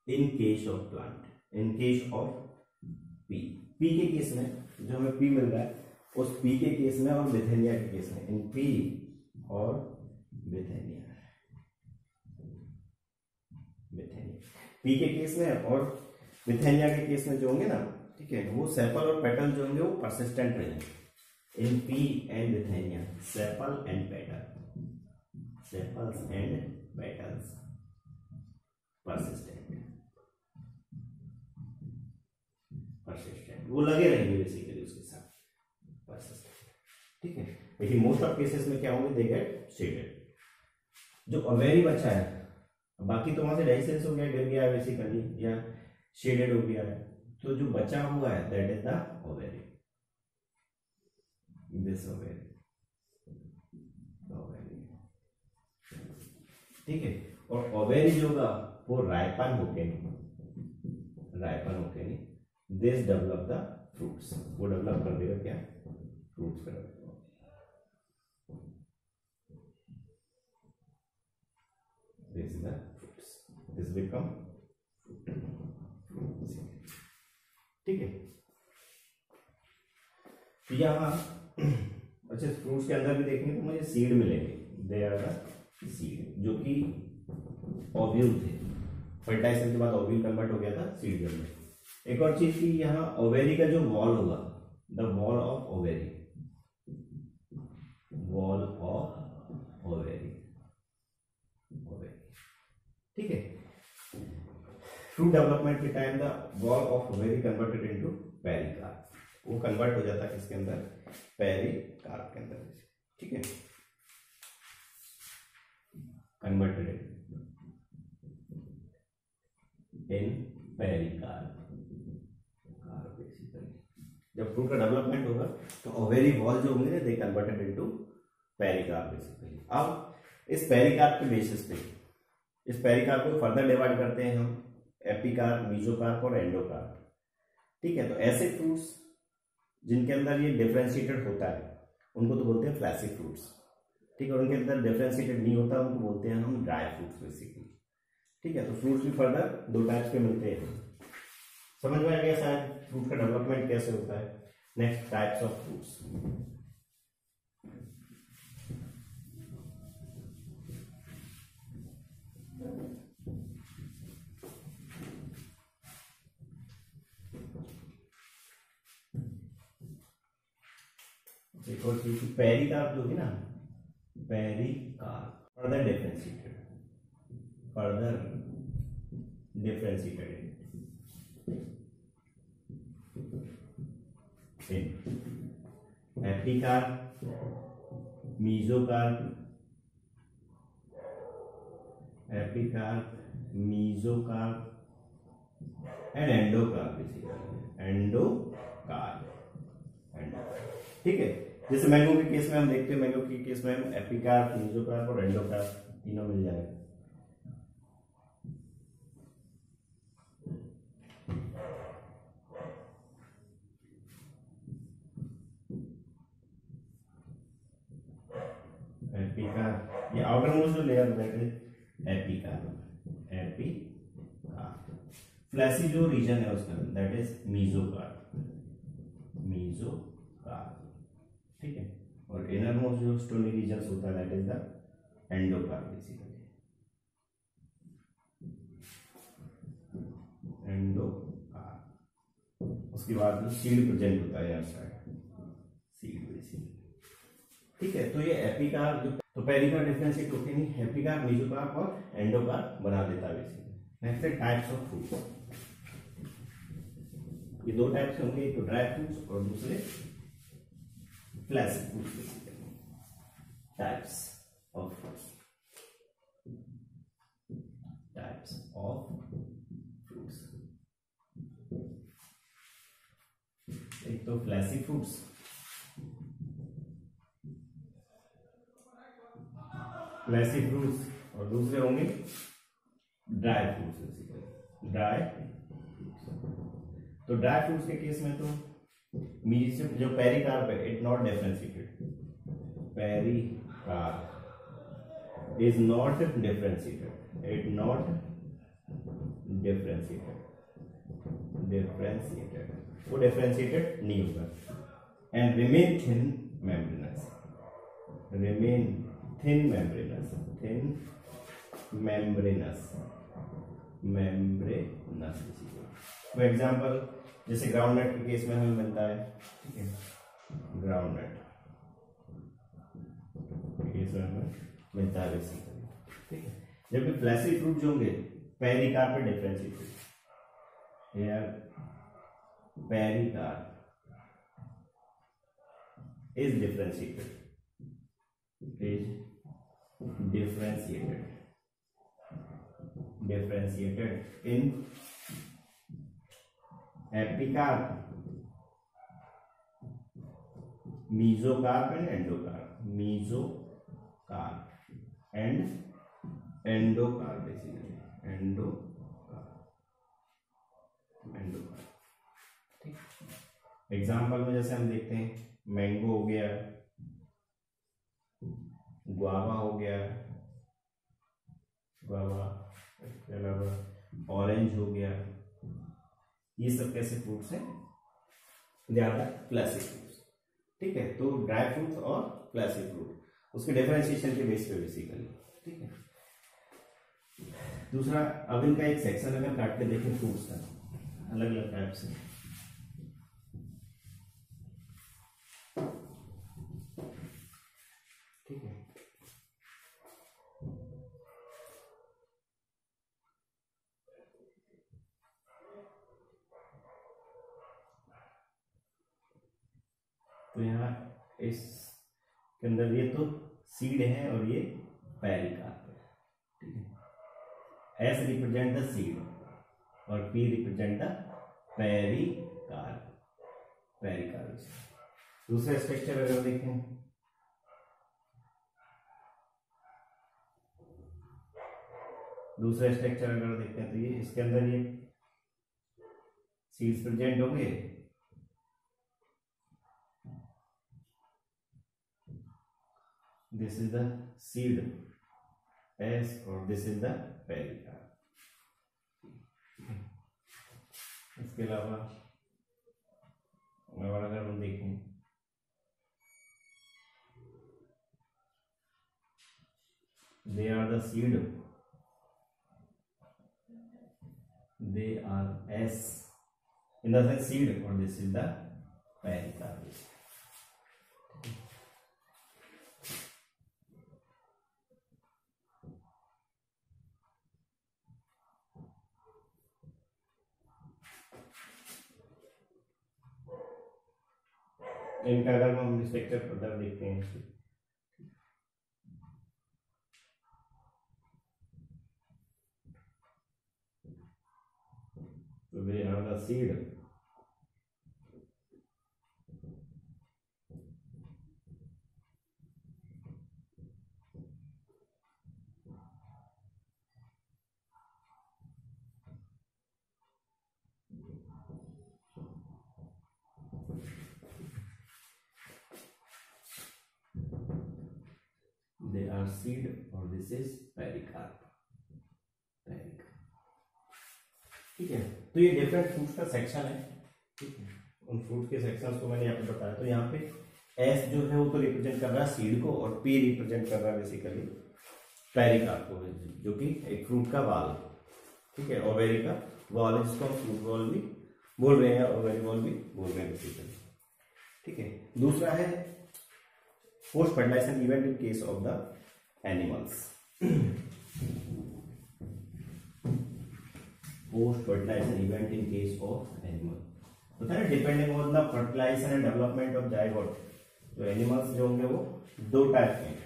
S1: in case of plant, in case of P, P के केस में जो हमें पी मिल रहा है, उस पी के केस में और बिथेनिया के केस में, इन पी और बिथेनिया, पी के केस में और बिथेनिया के केस में जो होंगे ना, ठीक है, वो सेपल और पेटल जो होंगे वो परसिस्टेंट रहेंगे। In pea and Withania, sepal and petal, sepals and petals persistent, वो लगे रहेंगे बेसिकली उसके साथ, परसिस्टेंट, ठीक है। लेकिन मोस्ट ऑफ केसेस में क्या होंगे, दे गेट शेडेड। जो ओवेरी बचा है, बाकी तो वहां से डाइसेंस हो गया, गिर गया बेसिकली, या शेडेड हो गया है, तो जो बचा हुआ है that is the ovary, this ovary, ठीक है। और ओवेरी जो होगा वो राइपन होके नहीं, दिस डेवलप द फ्रूट्स, वो डेवलप कर देगा क्या, फ्रूट्स कर देगा, this is the fruits, this become fruit, ठीक है। तो यहाँ अच्छा फ्रूट्स के अंदर भी देखेंगे तो मुझे सीड मिलेंगे, दे आर द सीड, जो कि ओव्यूल थे, फर्टिलाइजेशन के बाद ओव्यूल कन्वर्ट हो गया था सीड में। एक और चीज की, यहाँ ओवेरी का जो वॉल होगा, the wall of ovary, wall of ठीक है। फ्रूट डेवलपमेंट के time the wall of ovary converted into pericarp, वो कन्वर्ट हो जाता है किसके अंदर, पेरिकार्प के अंदर, ठीक है, कन्वर्टेड इन पेरिकार्प। जब फ्रूट का डेवलपमेंट होगा तो ओवेरी वॉल जो होंगे they converted into pericarp basically. अब इस पेरिकार्प के बेसिस पे इस पेरिकार्प को फर्दर डिवाइड करते हैं हम एपिकार्प, मीजोकार्प और एंडोकार्प, ठीक है। तो ऐसे फ्रूट्स जिनके अंदर ये डिफरेंशिएटेड होता है उनको तो बोलते हैं फ्लैसी फ्रूट्स, ठीक है। और उनके अंदर डिफरेंशिएटेड नहीं होता उनको बोलते हैं हम ड्राई फ्रूट्स बेसिकली, ठीक है। तो फ्रूट्स भी फर्दर दो टाइप्स के मिलते हैं। समझ में आ गया शायद फ्रूट का डेवलपमेंट कैसे होता है। Next types of fruits. एक और चीज पेरिकार्प जो है ना, pericarp further differentiated epicarp, mesocarp, and endocarp, ठीक है। जैसे मैंगो के केस में हम देखते हैं, मैंगो के केस में हम एपिकार्प, मीजोकार्प और एंडोकार्प तीनों मिल जाएगा। एपिकार्प, ये आउटर मोस्ट जो layer that is epicarp. Fleshy जो रीजन है उसका दैट इज मीजोकार्प, ठीक है। और इनर मोस्ट जो स्टोनी रीजन होता है that is the endocarp basically, endocarp. उसके बाद जो सीड प्रेजेंट होता है यार साइड, सीड बेसिकली, ठीक है। तो ये एपिकार्प जो तो पेरिकार्प डिफरेंशिएट होते नहीं, एपिकार्प, मीजोकार्प और एंडोकार्प बना देता है बेसिकली। नेक्स्ट है टाइप्स ऑफ फ्रूट्स। ये दो टाइप्स होंगे, एक तो ड्राई फ्रूट्स और दूसरे fleshy fruits basically. Types of fruits, एक तो फ्लैसी फ्रूट्स, और दूसरे होंगे ड्राई फ्रूट्स बेसिकली, तो ड्राई फ्रूट्स के केस में तो जो पेरिकार्प है it not differentiated, pericarp is not differentiated, वो डिफरेंशिएटेड नहीं होगा, and remain thin membranes, for example जैसे ग्राउंडनट के केस में हमें मिलता है, ठीक है, ग्राउंडनट के केस में हमें मिलता है बेसिकली, ठीक है। जबकि फ्लैसी फ्रूट जो होंगे पेरिकार्प पे differentiated, pericarp is differentiated in epicarp, mesocarp and endocarp basically, ठीक। एग्जाम्पल में जैसे हम देखते हैं मैंगो हो गया, गुआवा हो गया, इसके अलावा ऑरेंज हो गया, ये सब कैसे फ्रूट्स हैं, दे आर फ्लैसी फ्रूट्स, ठीक है। तो ड्राई फ्रूट्स और फ्लैसी फ्रूट उसके डिफरेंशिएशन के बेस पे बेसिकली, ठीक है। दूसरा अब इनका एक सेक्शन अगर काट के देखें फ्रूट्स का अलग अलग टाइप से, ठीक है। तो यहाँ इस के अंदर ये तो सीड है और ये पेरिकार्प है, ठीक है। एस रिप्रेजेंट द सीड और P represent the pericarp, pericarp. दूसरा स्ट्रक्चर अगर देखें, दूसरा स्ट्रक्चर अगर देखें तो ये इसके अंदर ये सीड्स प्रेजेंट होंगे, this is the seed S और दिस इज द पेरिकार्प। इसके अलावा और अगर हम देखें they are the seed, they are S in the sense seed or this is the pericarp। इनका अगर हम स्ट्रक्चर फर्दर देखते हैं तो they are the seed, they are seed और this is pericarp, ठीक है। तो ये डिफरेंट फ्रूट्स का सेक्शन है, ठीक है। उन फ्रूट के सेक्शंस को मैंने यहाँ पे बताया। तो यहाँ पे एस जो है वो तो रिप्रेजेंट कर रहा है सीड को और पी रिप्रेजेंट कर रहा है बेसिकली पेरिकार्प को, जो कि एक फ्रूट का बाल, ठीक है। ओवेरी का बॉल है जिसको हम फ्रूट बॉल भी बोल रहे हैं, ओवेरी बॉल भी बोल रहे हैं बेसिकली, ठीक है। दूसरा है post fertilisation event in case of the animals. Post fertilisation event in case of animal होता है depending on the fertilization and development of zygote. जो एनिमल्स जो होंगे वो दो टाइप के हैं।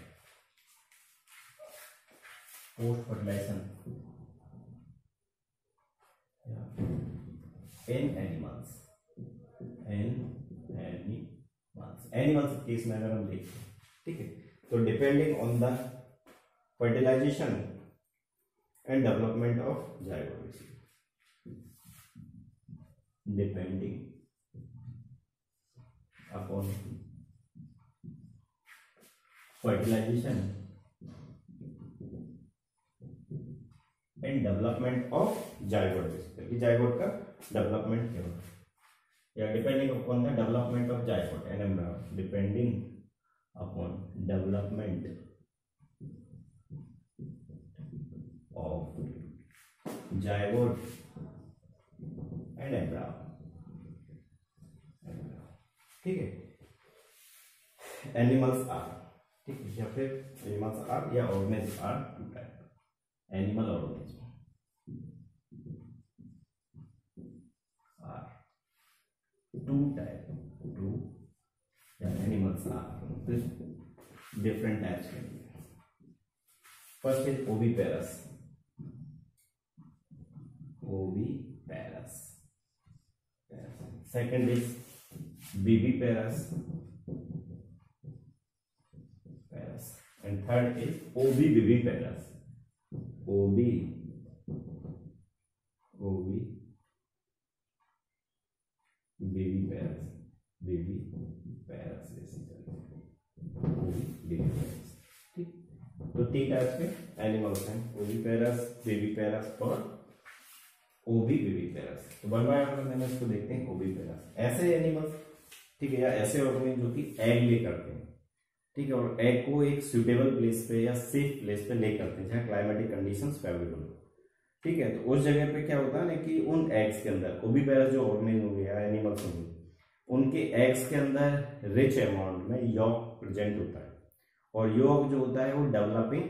S1: Post fertilization in animals, animals case में अगर हम देखते हैं, ठीक है। तो depending on the fertilization and development of zygote, depending upon fertilization and development of zygote, basically zygote का डेवलपमेंट क्या होगा, या depending upon the development of zygote and embryo, depending upon development of zygote and embryo, ठीक है। Animals are, ठीक है, या फिर एनिमल्स आर या organism are two type, animal organism are two type, two या एनिमल्स आर डिफरेंट टाइप्स के। First is oviparous, oviparous. Second is viviparous, and third is oviviviparous, viviparous ठीक। तो तीन टाइप्स के एनिमल्स हैं, ओविपेरस, विविपेरस और ओविविपेरस। तो वन बाय वन मैंने इसको देखते हैं। ओविपेरस ऐसे एनिमल्स, ठीक है, या ऐसे ऑर्गेनिज्म जो कि एग ले करते हैं, ठीक है, और एग को एक सुटेबल प्लेस पे या सेफ प्लेस पे ले करते हैं जहाँ क्लाइमेटिक कंडीशंस फेवरेबल हो, ठीक है। तो उस जगह पे क्या होता है ना कि उन एग्स के अंदर ओविपेरस जो ऑर्गेनिज्म हो गया, एनिमल्स होंगे, उनके एग्स के अंदर रिच अमाउंट में यॉक प्रेजेंट होता है, और यॉक जो होता है वो डेवलपिंग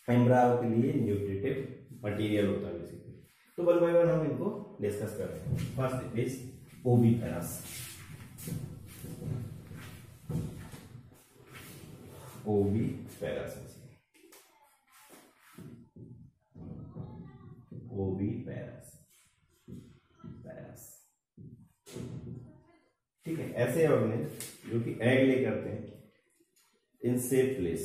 S1: एम्ब्रायो के लिए न्यूट्रिटिव मटेरियल होता है बेसिकली। तो वन बाय वन हम इनको डिस्कस कर रहे हैं। First is oviparous. ओवी पैरस, ओवी पैरस, पैरस। ठीक है, ऐसे ऑर्गेनिज जो कि एग ले करते हैं इन सेफ प्लेस,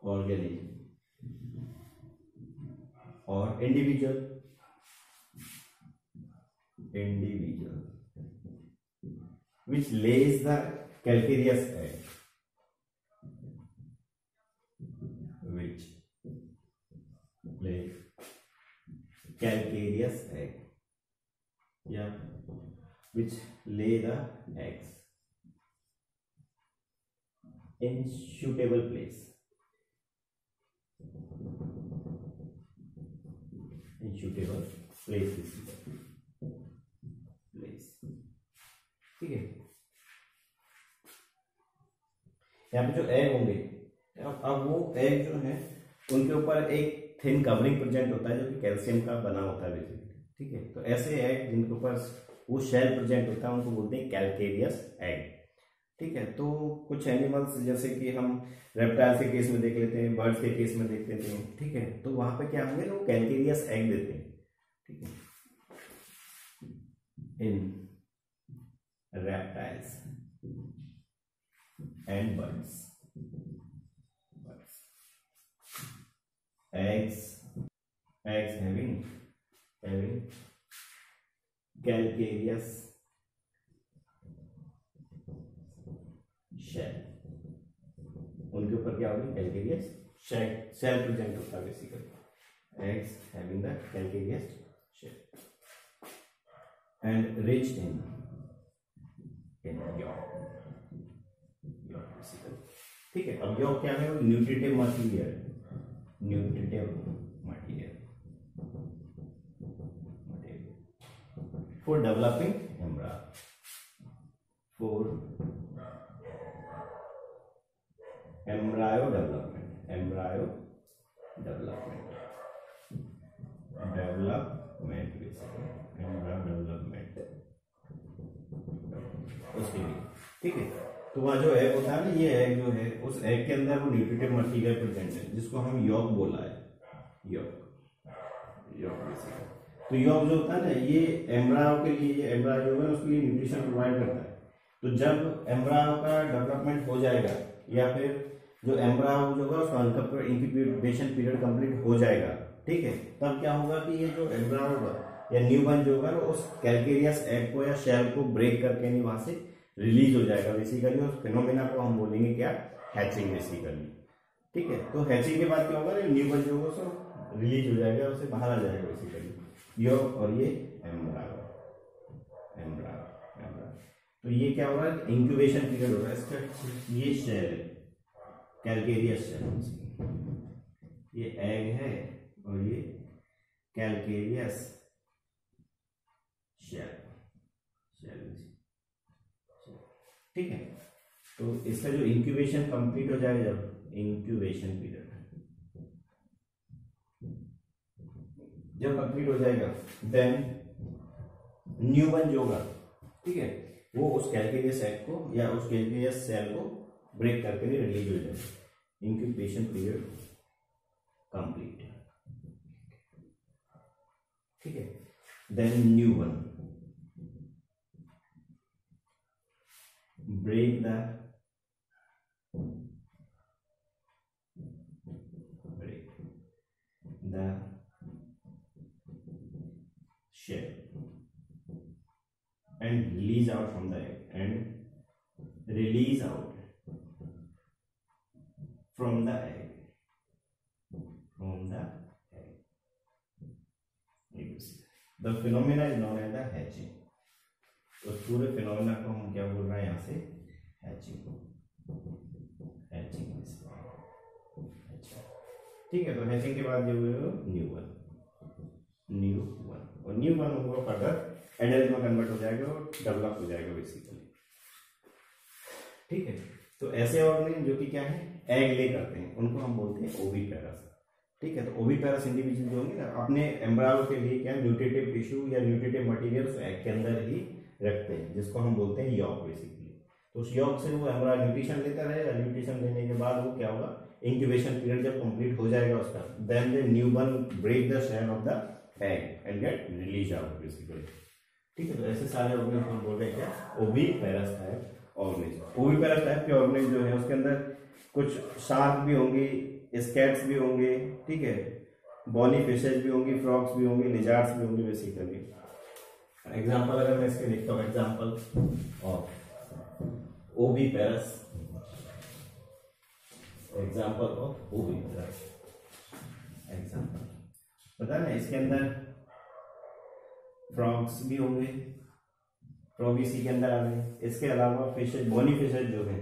S1: ऑर्गेनिज और individual which lays the calcareous egg, which lay calcareous egg, yeah, which lay the eggs in suitable place, in suitable place, ठीक है। यहाँ पे जो एग होंगे, अब वो एग जो है उनके ऊपर एक थिन कवरिंग प्रेजेंट होता है जो कि कैल्शियम का बना होता है बेसिकली, ठीक है। तो ऐसे एग जिनके ऊपर वो शेल प्रेजेंट होता है उनको बोलते हैं कैल्केरियस एग, ठीक है। तो कुछ एनिमल्स जैसे कि हम रेप्टाइल्स के केस में देख लेते हैं, बर्ड्स के केस में देख लेते हैं, ठीक है। तो वहां पे क्या होंगे, वो कैल्केरियस एग देते हैं, ठीक है, इन reptiles and birds, eggs having calcareous shell, उनके ऊपर क्या होगी, कैल्केरियस शेल प्रेजेंट होता है basically, eggs having the calcareous shell and rich in ठीक है। अब यॉर्क क्या है, nutritive material, for developing embryo development उसके लिए, ठीक है। तो वहाँ जो एग होता है ना, ये एग जो है उस एग के अंदर वो न्यूट्रिटिव मटेरियल प्रेजेंट है जिसको हम यॉक बोला है, यॉक बेसिकली। तो यॉक जो होता है ना, ये एम्ब्रायो के लिए, ये एम्ब्रायो जो है उसके लिए न्यूट्रिशन प्रोवाइड करता है। तो जब एम्ब्रायो का डेवलपमेंट हो जाएगा या फिर जो एम्ब्रायो जो होगा उसका इंक्यूबेशन पीरियड कंप्लीट हो जाएगा, ठीक है, तब क्या होगा कि ये जो एम्ब्रायो होगा या न्यूबॉर्न जो होगा उस कैल्केरियस एग को या शेल को ब्रेक करके नहीं वहां से रिलीज हो जाएगा बेसिकली। उस फिनोमेना को हम बोलेंगे क्या, हैचिंग बेसिकली, ठीक है। तो हैचिंग के बाद क्या होगा, न्यूबॉर्न जो होगा उसको रिलीज हो जाएगा, उससे बाहर आ जाएगा बेसिकली यॉक, और ये एम्ब्रायो। तो ये क्या होगा, इंक्यूबेशन पीरियड होगा इसका। ये शेल है, कैल्केरियस शेल, ये एग है और ये कैल्केरियस शेल, ठीक है। तो इसका जो इंक्यूबेशन कंप्लीट हो जाएगा, जब इंक्यूबेशन पीरियड जब कंप्लीट हो जाएगा, देन न्यूबॉर्न जो होगा, ठीक है, वो उस कैल्केरियस एग को या उस कैल्केरियस सेल को ब्रेक करके नहीं रिलीज हो जाएगा। इंक्यूबेशन पीरियड कंप्लीट, ठीक है। Then newborn break the shell and release out from the egg, and release out from the egg, the phenomena is known as the hatching। तो पूरे phenomena को हम क्या बोल रहे हैं यहाँ से, हैचिंग, ठीक है। तो हैचिंग के बाद जो न्यूबॉर्न, और न्यूबॉर्न होगा फर्दर एडल्ट में कन्वर्ट हो जाएगा और डेवलप हो जाएगा बेसिकली, ठीक है। तो ऐसे ऑर्गेनिज्म जो कि क्या है, एग ले करते हैं, उनको हम बोलते हैं ओविपेरस, ठीक है। तो ओविपेरस इंडिविजुअल जो होंगे ना, अपने एम्ब्रायो के लिए क्या न्यूट्रिटिव टिश्यू या न्यूट्रिटिव मटेरियल एग के अंदर ही रखते हैं, जिसको हम बोलते हैं यॉक बेसिकली। तो उस यॉक से वो एम्ब्रॉय न्यूट्रिशन लेता रहेगा, न्यूट्रिशन लेने के बाद वो क्या होगा, इंक्यूबेशन पीरियड जब कंप्लीट हो जाएगा उसका, then the newborn break the shell of the egg and get release out basically. ठीक है, तो ऐसे सारे ऑर्गेनिज्म हम बोल रहे हैं क्या, oviparous type organism. Oviparous type के ऑर्गेनिज्म जो है उसके अंदर कुछ शार्क भी होंगे, स्कैट्स भी होंगे, ठीक है, बॉनी फिशेज भी होंगी, फ्रॉग्स भी होंगे, लिजार्ड्स भी होंगे बेसिकली। एग्जांपल अगर मैं इसके लिखता हूँ, example of oviparous, example of oviparous, example पता ना, इसके अंदर फ्रॉग्स भी होंगे, फ्रॉग इसी के अंदर आ गए। इसके अलावा फिशेज, बोनी फिशेज जो है,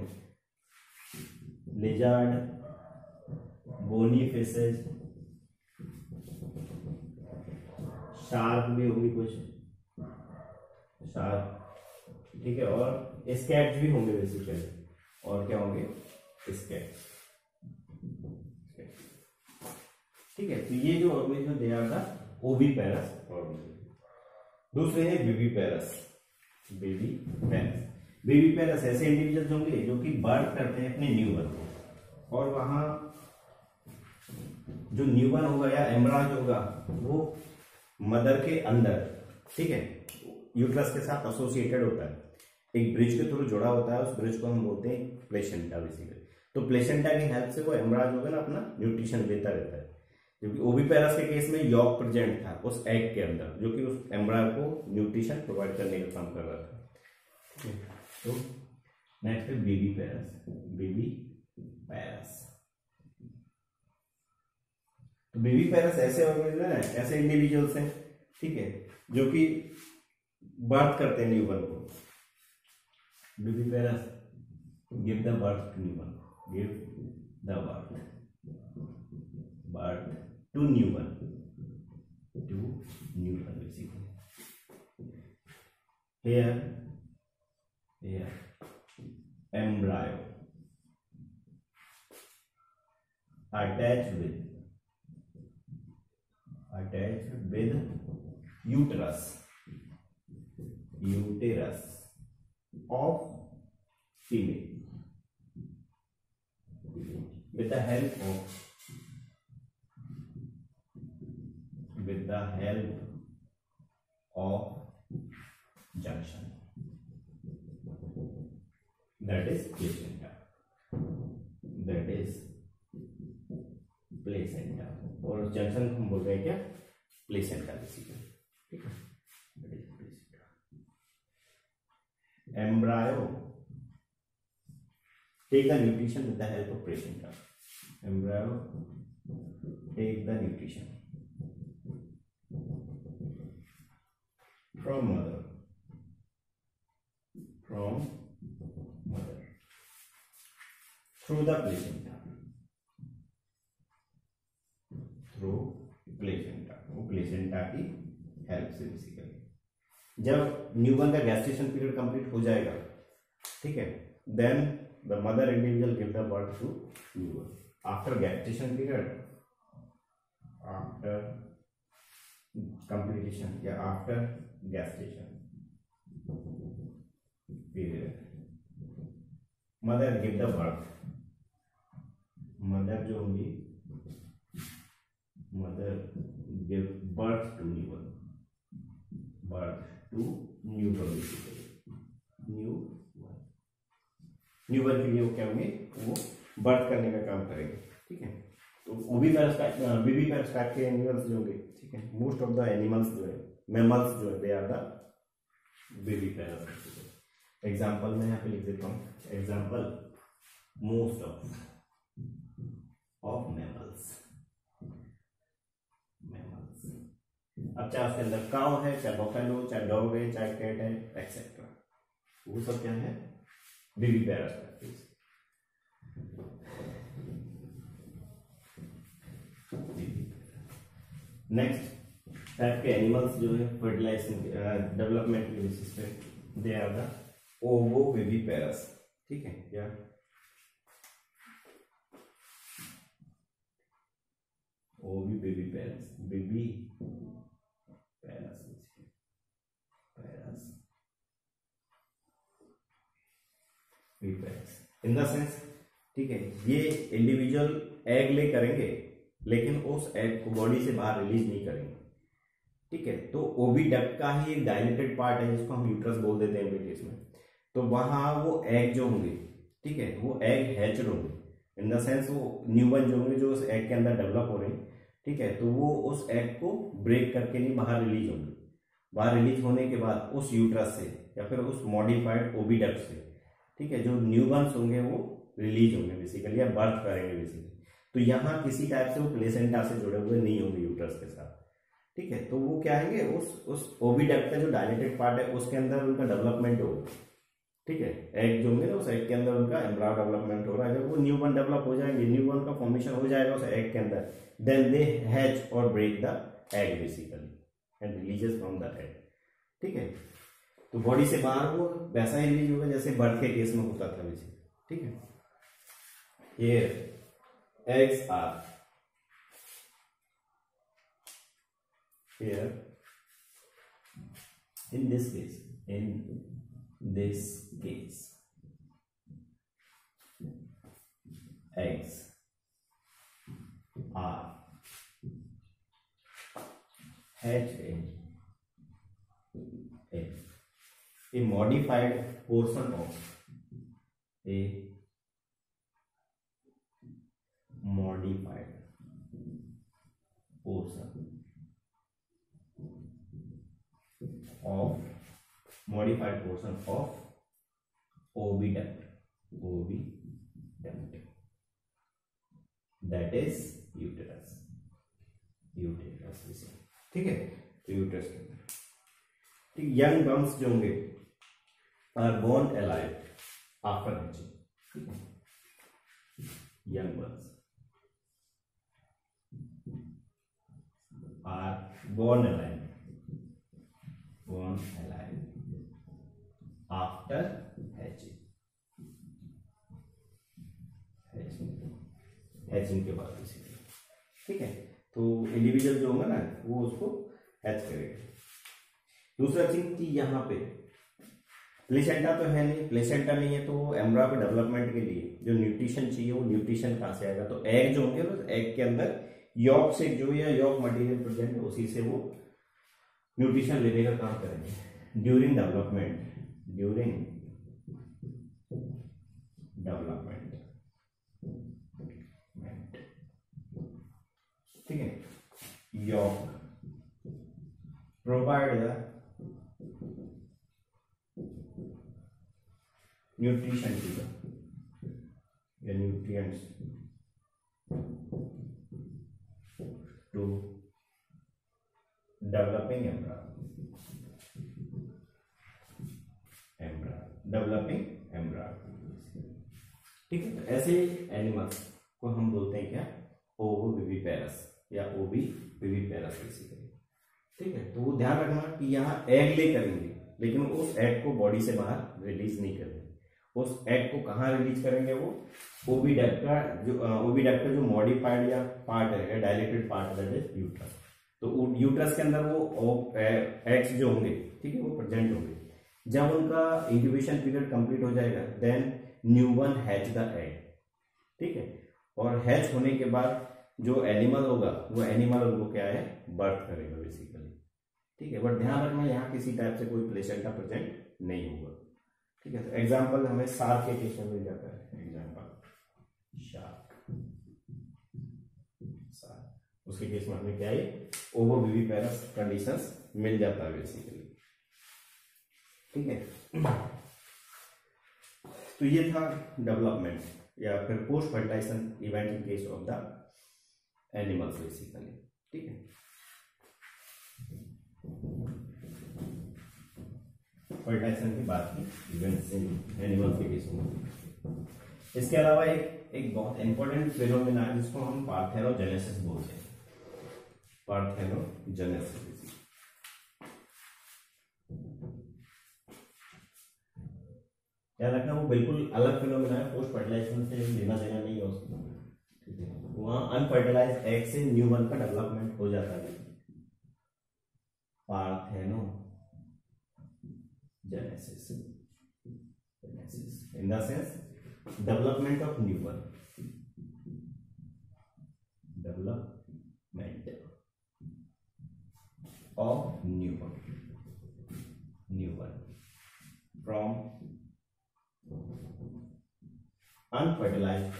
S1: लिजार्ड, बोनी फिशेज, शार्क भी होगी कुछ, शार्क, ठीक है, और स्कैट्स भी होंगे बेसिकली। और क्या होंगे, स्कैट्स, ठीक है। तो ये जो ऑर्गेनिज्म दे रहा था ओविपेरस ऑर्गेनिज्म। दूसरे है विविपेरस। विविपेरस ऐसे इंडिविजुअल्स होंगे जो कि बर्थ करते हैं अपने न्यूबॉर्न को, और वहां जो न्यूबॉर्न होगा या एम्ब्रॉय होगा वो मदर के अंदर, ठीक है, यूट्रस के साथ एसोसिएटेड होता है, एक ब्रिज के थ्रू जुड़ा होता है, उस ब्रिज को हम बोलते हैं प्लेसेंटा बेसिकली। तो प्लेसेंटा की हेल्प से वो एम्ब्रॉय जो है ना अपना न्यूट्रिशन लेता रहता है। क्योंकि ओविपेरस के केस में यॉक प्रेजेंट था उस एग के अंदर, जो कि उस एम्ब्रॉय को न्यूट्रिशन प्रोवाइड करने का काम कर रहा था। तो नेक्स्ट है विविपेरस। विविपेरस, तो विविपेरस ऐसे ऑर्गेनिज्म है, ऐसे इंडिविजुअल्स हैं, ठीक है, जो कि बर्थ करते हैं न्यूबॉर्न को। Viviparous give the birth to newborn, give the birth to newborn, basically. Here embryo attached with uterus of female with the help of junction, that is placenta, और जंक्शन हम बोल रहे हैं क्या, प्लेसेंटा बेसिकली, ठीक है, that is placenta. Embryo take the nutrition with the help of placenta. Embryo take the nutrition from mother through the placenta, वो placenta की हेल्प से बेसिकली। जब न्यूबॉर्न का गैस्टेशन पीरियड कंप्लीट हो जाएगा, ठीक है, then the mother individual give the birth to newborn. After gestation period, after completion या after gestation period, mother give the birth, mother जो होंगी, mother give birth to newborn, newborn के लिए वो क्या होंगे, वो बर्थ करने का काम करेंगे, ठीक है। तो विविपेरस टाइप के एनिमल्स जो होंगे, ठीक है, मोस्ट ऑफ द एनिमल्स जो है, मैमल्स जो है, they are the viviparous. Example मैं यहाँ पे लिख देता हूँ, एग्जाम्पल मोस्ट ऑफ मैमल्स। अब चाहे उसके अंदर काउ है, चाहे बफेलो, चाहे डॉग है, चाहे कैट है, एक्सेट्रा, वो सब क्या है, विविपेरस टाइप। नेक्स्ट टाइप के एनिमल्स जो है फर्टिलाइजेशन डेवलपमेंट के बेसिस पे, दे आर द ओवोविविपेरस, ठीक है, क्या ओविविपेरस, इन द सेंस, ठीक है, ये इंडिविजुअल एग ले करेंगे लेकिन उस एग को बॉडी से बाहर रिलीज नहीं करेंगे, ठीक है। तो ओविडक्ट का ही एक डायलेटेड पार्ट है जिसको हम यूट्रस बोल देते हैं इंग्लिश में। तो वहां वो एग जो होंगे, ठीक है, वो एग हैचड होंगे, इन द सेंस वो न्यूबॉर्न जो होंगे जो उस एग के अंदर डेवलप हो रहे हैं, ठीक है। तो वो उस एग को ब्रेक करके नहीं बाहर रिलीज होंगे। बाहर रिलीज होने के बाद उस यूट्रस से या फिर उस मॉडिफाइड ओविडक्ट से, ठीक है, जो न्यूबॉर्न्स होंगे वो रिलीज होंगे बेसिकली, या बर्थ करेंगे बेसिकली। तो यहाँ किसी टाइप से वो प्लेसेंटा से जुड़े हुए नहीं होंगे यूट्रस के साथ, ठीक है। तो वो क्या है, उस ओविडक्ट का जो डायलेटेड पार्ट है उसके अंदर उनका डेवलपमेंट होगा, ठीक है। एग जो होंगे ना, उस एग के अंदर उनका एम्ब्रायो डेवलपमेंट हो रहा है। जब वो न्यूबॉर्न डेवलप हो जाएंगे, न्यूबॉर्न का फॉर्मेशन हो जाएगा उस एग के अंदर, देन दे हैच और break the egg basically and releases from the egg, ठीक है। तो बॉडी से बाहर वो वैसा ही रिलीज होगा जैसे बर्थ के केस में होता था बेसिकली, ठीक है। ये eggs are here in this case eggs are hatched in a modified portion of a modified portion of oviduct that is uterus इसे, ठीक है। तो यूट्रस के अंदर, ठीक, यंग बम्स जो होंगे are born alive after hatching, ठीक है। Young bums are born alive after hatching के बाद बेसिकली, ठीक है। तो इंडिविजुअल जो होगा ना वो उसको हैच करेगा। दूसरा चीज कि यहाँ पे प्लेसेंटा तो है नहीं, प्लेसेंटा नहीं है तो एम्ब्रियो के डेवलपमेंट के लिए जो न्यूट्रिशन चाहिए वो न्यूट्रिशन कहाँ से आएगा, तो एग जो होंगे उस एग के अंदर यॉक से जो या यॉक मटेरियल प्रेजेंट है उसी से वो न्यूट्रिशन लेने का काम करेंगे ड्यूरिंग डेवलपमेंट, ठीक है। Yolk provide the nutrition to the nutrients to developing embryo, ठीक है। तो ऐसे एनिमल्स को हम बोलते हैं क्या, ओविविपेरस या ओविविपेरस बेसिकली, ठीक है। तो वो ध्यान रखना कि यहाँ एग ले करेंगे लेकिन उस एग को बॉडी से बाहर रिलीज नहीं करेंगे। उस एग को कहाँ रिलीज करेंगे, वो ओविडक्ट का जो मॉडिफाइड या पार्ट है, dilated part that is uterus. तो यूट्रस के अंदर वो एग्स जो होंगे, ठीक है, वो प्रेजेंट होंगे। जब उनका इंक्यूबेशन पीरियड कंप्लीट हो जाएगा then newborn hatch the egg, ठीक है। और हैच होने के बाद जो एनिमल होगा वो एनिमल उनको क्या है, बर्थ करेगा बेसिकली, ठीक है। बट ध्यान रखना यहाँ किसी टाइप से कोई प्लेसेंटा प्रेजेंट नहीं होगा, ठीक है। तो एग्जाम्पल हमें शार्क के केस में मिल जाता है, एग्जाम्पल शार्क, उसके केस में हमें क्या है, ओविविपेरस कंडीशंस मिल जाता है बेसिकली, ठीक है। तो ये था डेवलपमेंट या फिर post fertilisation event in case of the animals basically, ठीक है। फर्टिलाइजेशन की बात की इवेंट्स इन एनिमल्स के केस में। इसके अलावा एक बहुत इंपॉर्टेंट फिनोमेना है जिसको हम पार्थेनोजेनेसिस बोलते हैं, पार्थेनोजेनेसिस। याद रखना वो बिल्कुल अलग फिनोमेना है, पोस्ट फर्टिलाइजेशन से लेना देना नहीं है उसको, ठीक है। वहां अनफर्टिलाइज्ड एग से न्यूबॉर्न का डेवलपमेंट हो जाता है, parthenogenesis in the sense development of newborn, development of newborn from unfertilised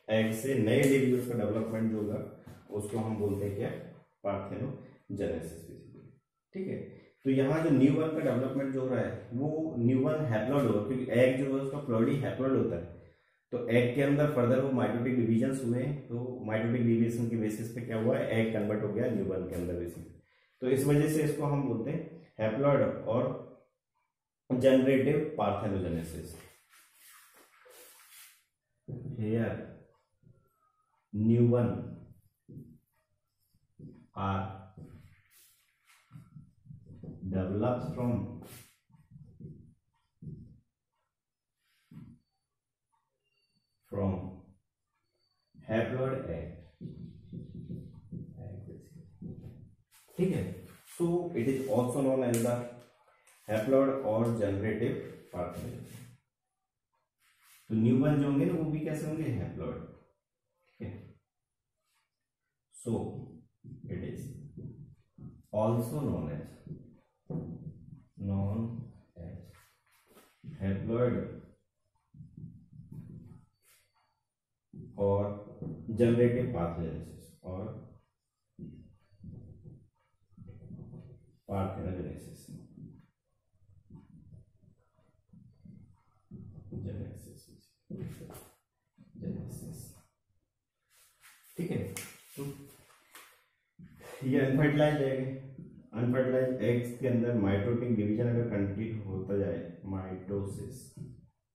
S1: egg से नए इंडिविजुअल्स का डेवलपमेंट जो होगा उसको हम बोलते हैं क्या, पार्थेनोजेनेसिस बेसिकली। ठीक है, तो यहाँ जो न्यूबॉर्न का डेवलपमेंट जो हो रहा है वो न्यूबॉर्न हैप्लॉइड होगा, क्योंकि एग जो है उसका प्लॉइडी हैप्लॉइड होता है। तो एग के अंदर फर्दर वो माइटोटिक डिवीजन हुए, तो माइटोटिक डिवीजन के बेसिस पे क्या हुआ, एग कन्वर्ट हो गया न्यूबॉर्न के अंदर बेसिकली। तो इस वजह से इसको हम बोलते हैं हैप्लॉइड और generative parthenogenesis. Here newborn are developed from haploid egg। ठीक है, so it is also known as the haploid और generative पार्थेनोजेनेसिस। तो न्यूबॉर्न जो होंगे ना वो भी कैसे होंगे, हैप्लॉइड। ठीक है, so it is also known as haploid और जनरेटिव पार्थेनोजेनेसिस और पार्थेनोजेनेसिस। ठीक है, तो ये अनफर्टिलाइज्ड एग है। अनफर्टिलाइज्ड एग्स के अंदर माइटोटिक डिवीजन अगर कंप्लीट होता जाए, माइटोसिस,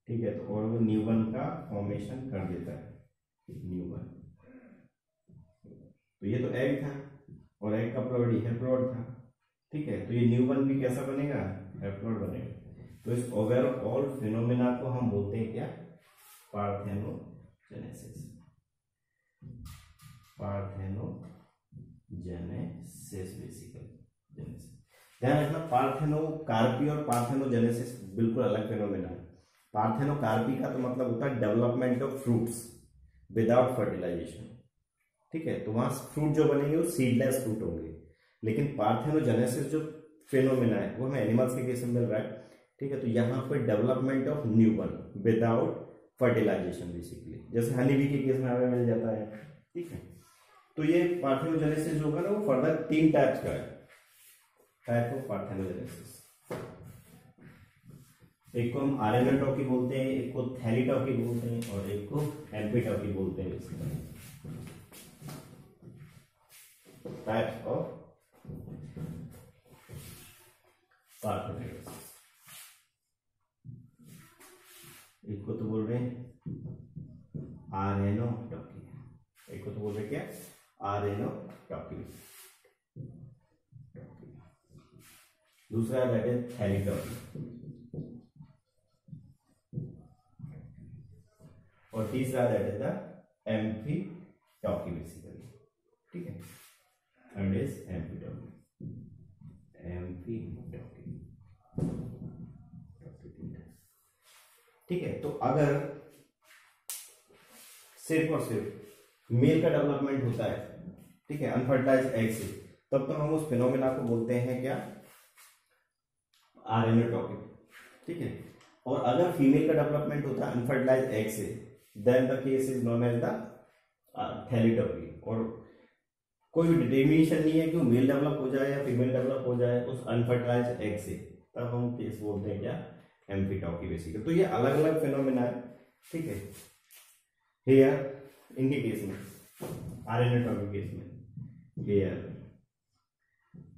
S1: ठीक है, तो और वो न्यूबॉर्न का फॉर्मेशन कर देता है, न्यूबॉर्न। तो ये तो एग था और एग का प्लॉइडी हैप्लॉइड था। ठीक है, तो ये न्यूबॉर्न भी कैसा बनेगा, हैप्लॉइड बनेगा। तो इस ओवरऑल फिनोमेना को हम बोलते हैं क्या, पार्थेनोजेनेसिस। Parthenogenesis basically genesis. ध्यान रखना, पार्थेनोकार्पी और पार्थेनोजेनेसिस बिल्कुल अलग फिनोमेना है। पार्थेनोकार्पी का तो मतलब होता है development of fruits without fertilization. ठीक है, तो वहां फ्रूट जो बनेंगे वो सीडलेस फ्रूट होंगे। लेकिन पार्थेनोजेनेसिस जो फिनोमेना है वो हमें एनिमल्स के केस में मिल रहा है। ठीक है, तो यहाँ पर development of newborn without fertilization basically, जैसे हनी बी के केस में हमें मिल जाता है। ठीक है, तो ये पार्थेनोजेनेसिस जो होगा ना वो फर्दर 3 टाइप्स का है, टाइप ऑफ पार्थेनोजेनेसिस। एक को हम आर्एनएटॉकी बोलते हैं, एक को थैलीटॉकी बोलते हैं और एक को एम्फीटॉकी बोलते हैं। Types of parthenogenesis. एक को तो बोल रहे हैं आर्एनओटॉकी, एक को तो बोल रहे क्या, आर्एनओटॉकी। दूसरा दैट इज थैलीटॉकी और तीसरा दैट इज द एम्फीटॉकी बेसिकली। ठीक है, थर्ड इज एम्फीटॉकी। ठीक है, तो अगर सिर्फ और सिर्फ मेल का डेवलपमेंट होता है, ठीक है, अनफर्टिलाइज्ड एग से, तब तो हम उस फिनोमेना को बोलते हैं क्या, आर्एनओटॉकी। ठीक है, और अगर फीमेल का डेवलपमेंट होता है अनफर्टिलाइज्ड एग से, then the case is known as the thelytoky. और कोई डिटर्मिनेशन नहीं है कि वो मेल डेवलप हो जाए या फीमेल डेवलप हो जाए उस अनफर्टिलाइज्ड एग से, तब हम केस बोलते हैं क्या, एम्फीटॉकी बेसिकली। तो ये अलग अलग फिनोमेना है। ठीक है, हेयर इनके केस में, आर्एनओटॉकी केस में, here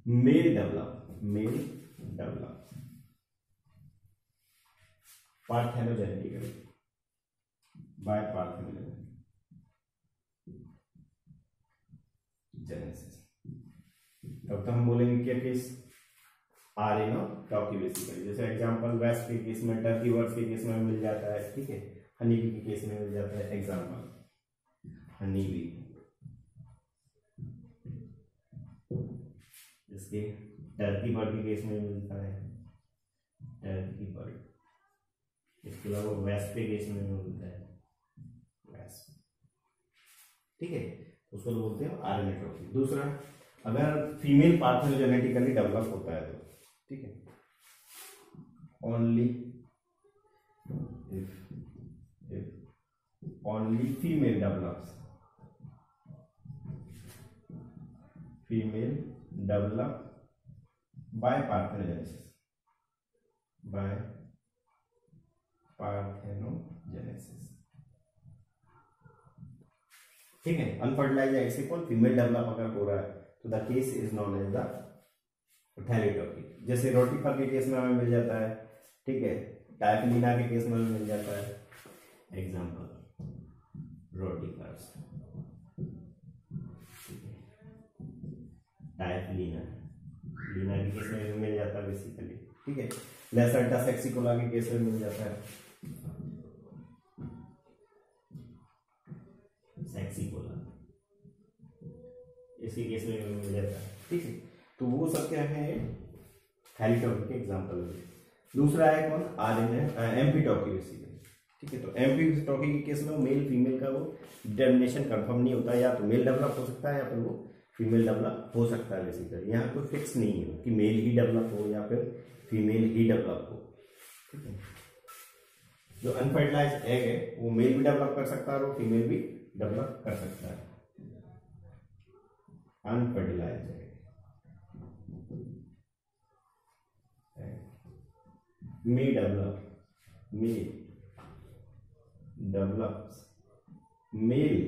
S1: male develop parthenogenetically by parthenogenesis. तब तो हम बोलेंगे क्या केस, आर्एनओटॉकी बेसिकली। जैसे एग्जांपल वेस्ट के केस में, टर्की वर्ड्स के केस में मिल जाता है। ठीक है, हनी बी के केस में मिल जाता है। एग्जांपल हनी बी, इसके टर्की बर्ड के केस में मिलता है, टर्की बर्ड। इसके अलावा वेस्प के केस में मिलता है, वेस्प। ठीक है, उसको तो बोलते हैं आरएनए ट्रॉफी। दूसरा, अगर फीमेल पार्थेनोजेनेटिकली डेवलप होता है तो, ठीक है, only if only female develops, female develop by parthenogenesis, by parthenogenesis। ठीक है, अनफर्टिलाइज्ड एग से कौन फीमेल डेवलप अगर हो रहा है तो the case is known as the thelytoky. जैसे रोटिफर के केस में हमें मिल जाता है, ठीक है, टाइफिलीना के केस में मिल जाता है। एग्जाम्पल रोटिफर्स, टाइफिलीना, लीना के केस में मिल जाता है बेसिकली। ठीक है, लेसर्टा सेक्सिकोला के केस में मिल जाता है, सेक्सिकोला इसके केस में मिल जाता है। ठीक है, तो वो सब क्या है, थैलीटोकी के एग्जाम्पल। दूसरा है कौन, आरएनए एम्फीटोकी बेसिकली। ठीक है, तो एम्फीटोकी के केस में मेल फीमेल का वो डिटर्मिनेशन कंफर्म नहीं होता, या तो मेल डेवलप हो सकता है या फिर वो फीमेल डेवलप हो सकता है बेसिकली। यहाँ कोई फिक्स नहीं है कि मेल ही डेवलप हो या फिर फीमेल ही डेवलप हो। ठीक है, जो अनफर्टिलाइज्ड एग है वो मेल भी डेवलप कर सकता है और वो फीमेल भी डेवलप कर सकता है। Unfertilized egg may develops male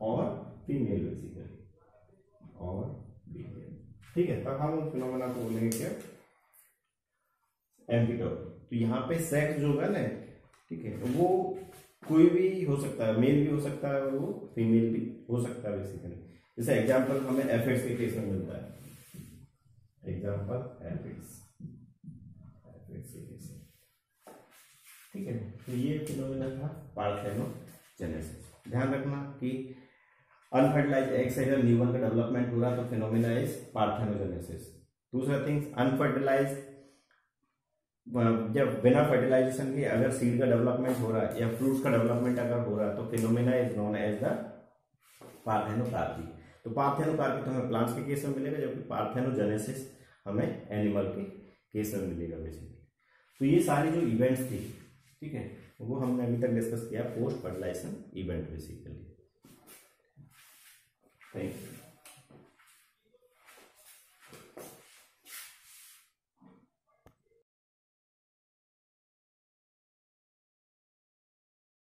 S1: or female basically, और female। ठीक है, तब हम उस फिनोमेना को बोलेंगे क्या, एम्फीटोकी। तो यहाँ पे सेक्स जो है ना, ठीक है, तो वो कोई भी हो सकता है, मेल भी हो सकता है और वो फीमेल भी हो सकता है बेसिकली। जैसे एग्जांपल हमें एफिड्स के केस में मिलता है, एग्जांपल एफिड्स। ठीक है, तो ये फिनोमेना था पार्थेनोजेनेसिस। ध्यान रखना कि अनफर्टिलाइज्ड एग से अगर न्यूबॉर्न का डेवलपमेंट हो रहा तो फिनोमेना इज पार्थेनोजेनेसिस। दूसरा थिंग्स, अनफर्टिलाइज्ड, जब बिना फर्टिलाइजेशन के अगर सीड का डेवलपमेंट हो रहा है या फ्रूट्स का डेवलपमेंट अगर हो रहा है तो phenomena is known as the parthenocarpy. तो पार्थेनोकार्पी तो हमें प्लांट्स के केस में मिलेगा, जबकि पार्थेनोजेनेसिस हमें एनिमल के केस में मिलेगा बेसिकली। तो ये सारी जो इवेंट्स थी, ठीक है, वो हमने अभी तक डिस्कस किया post fertilisation event basically. Thank you.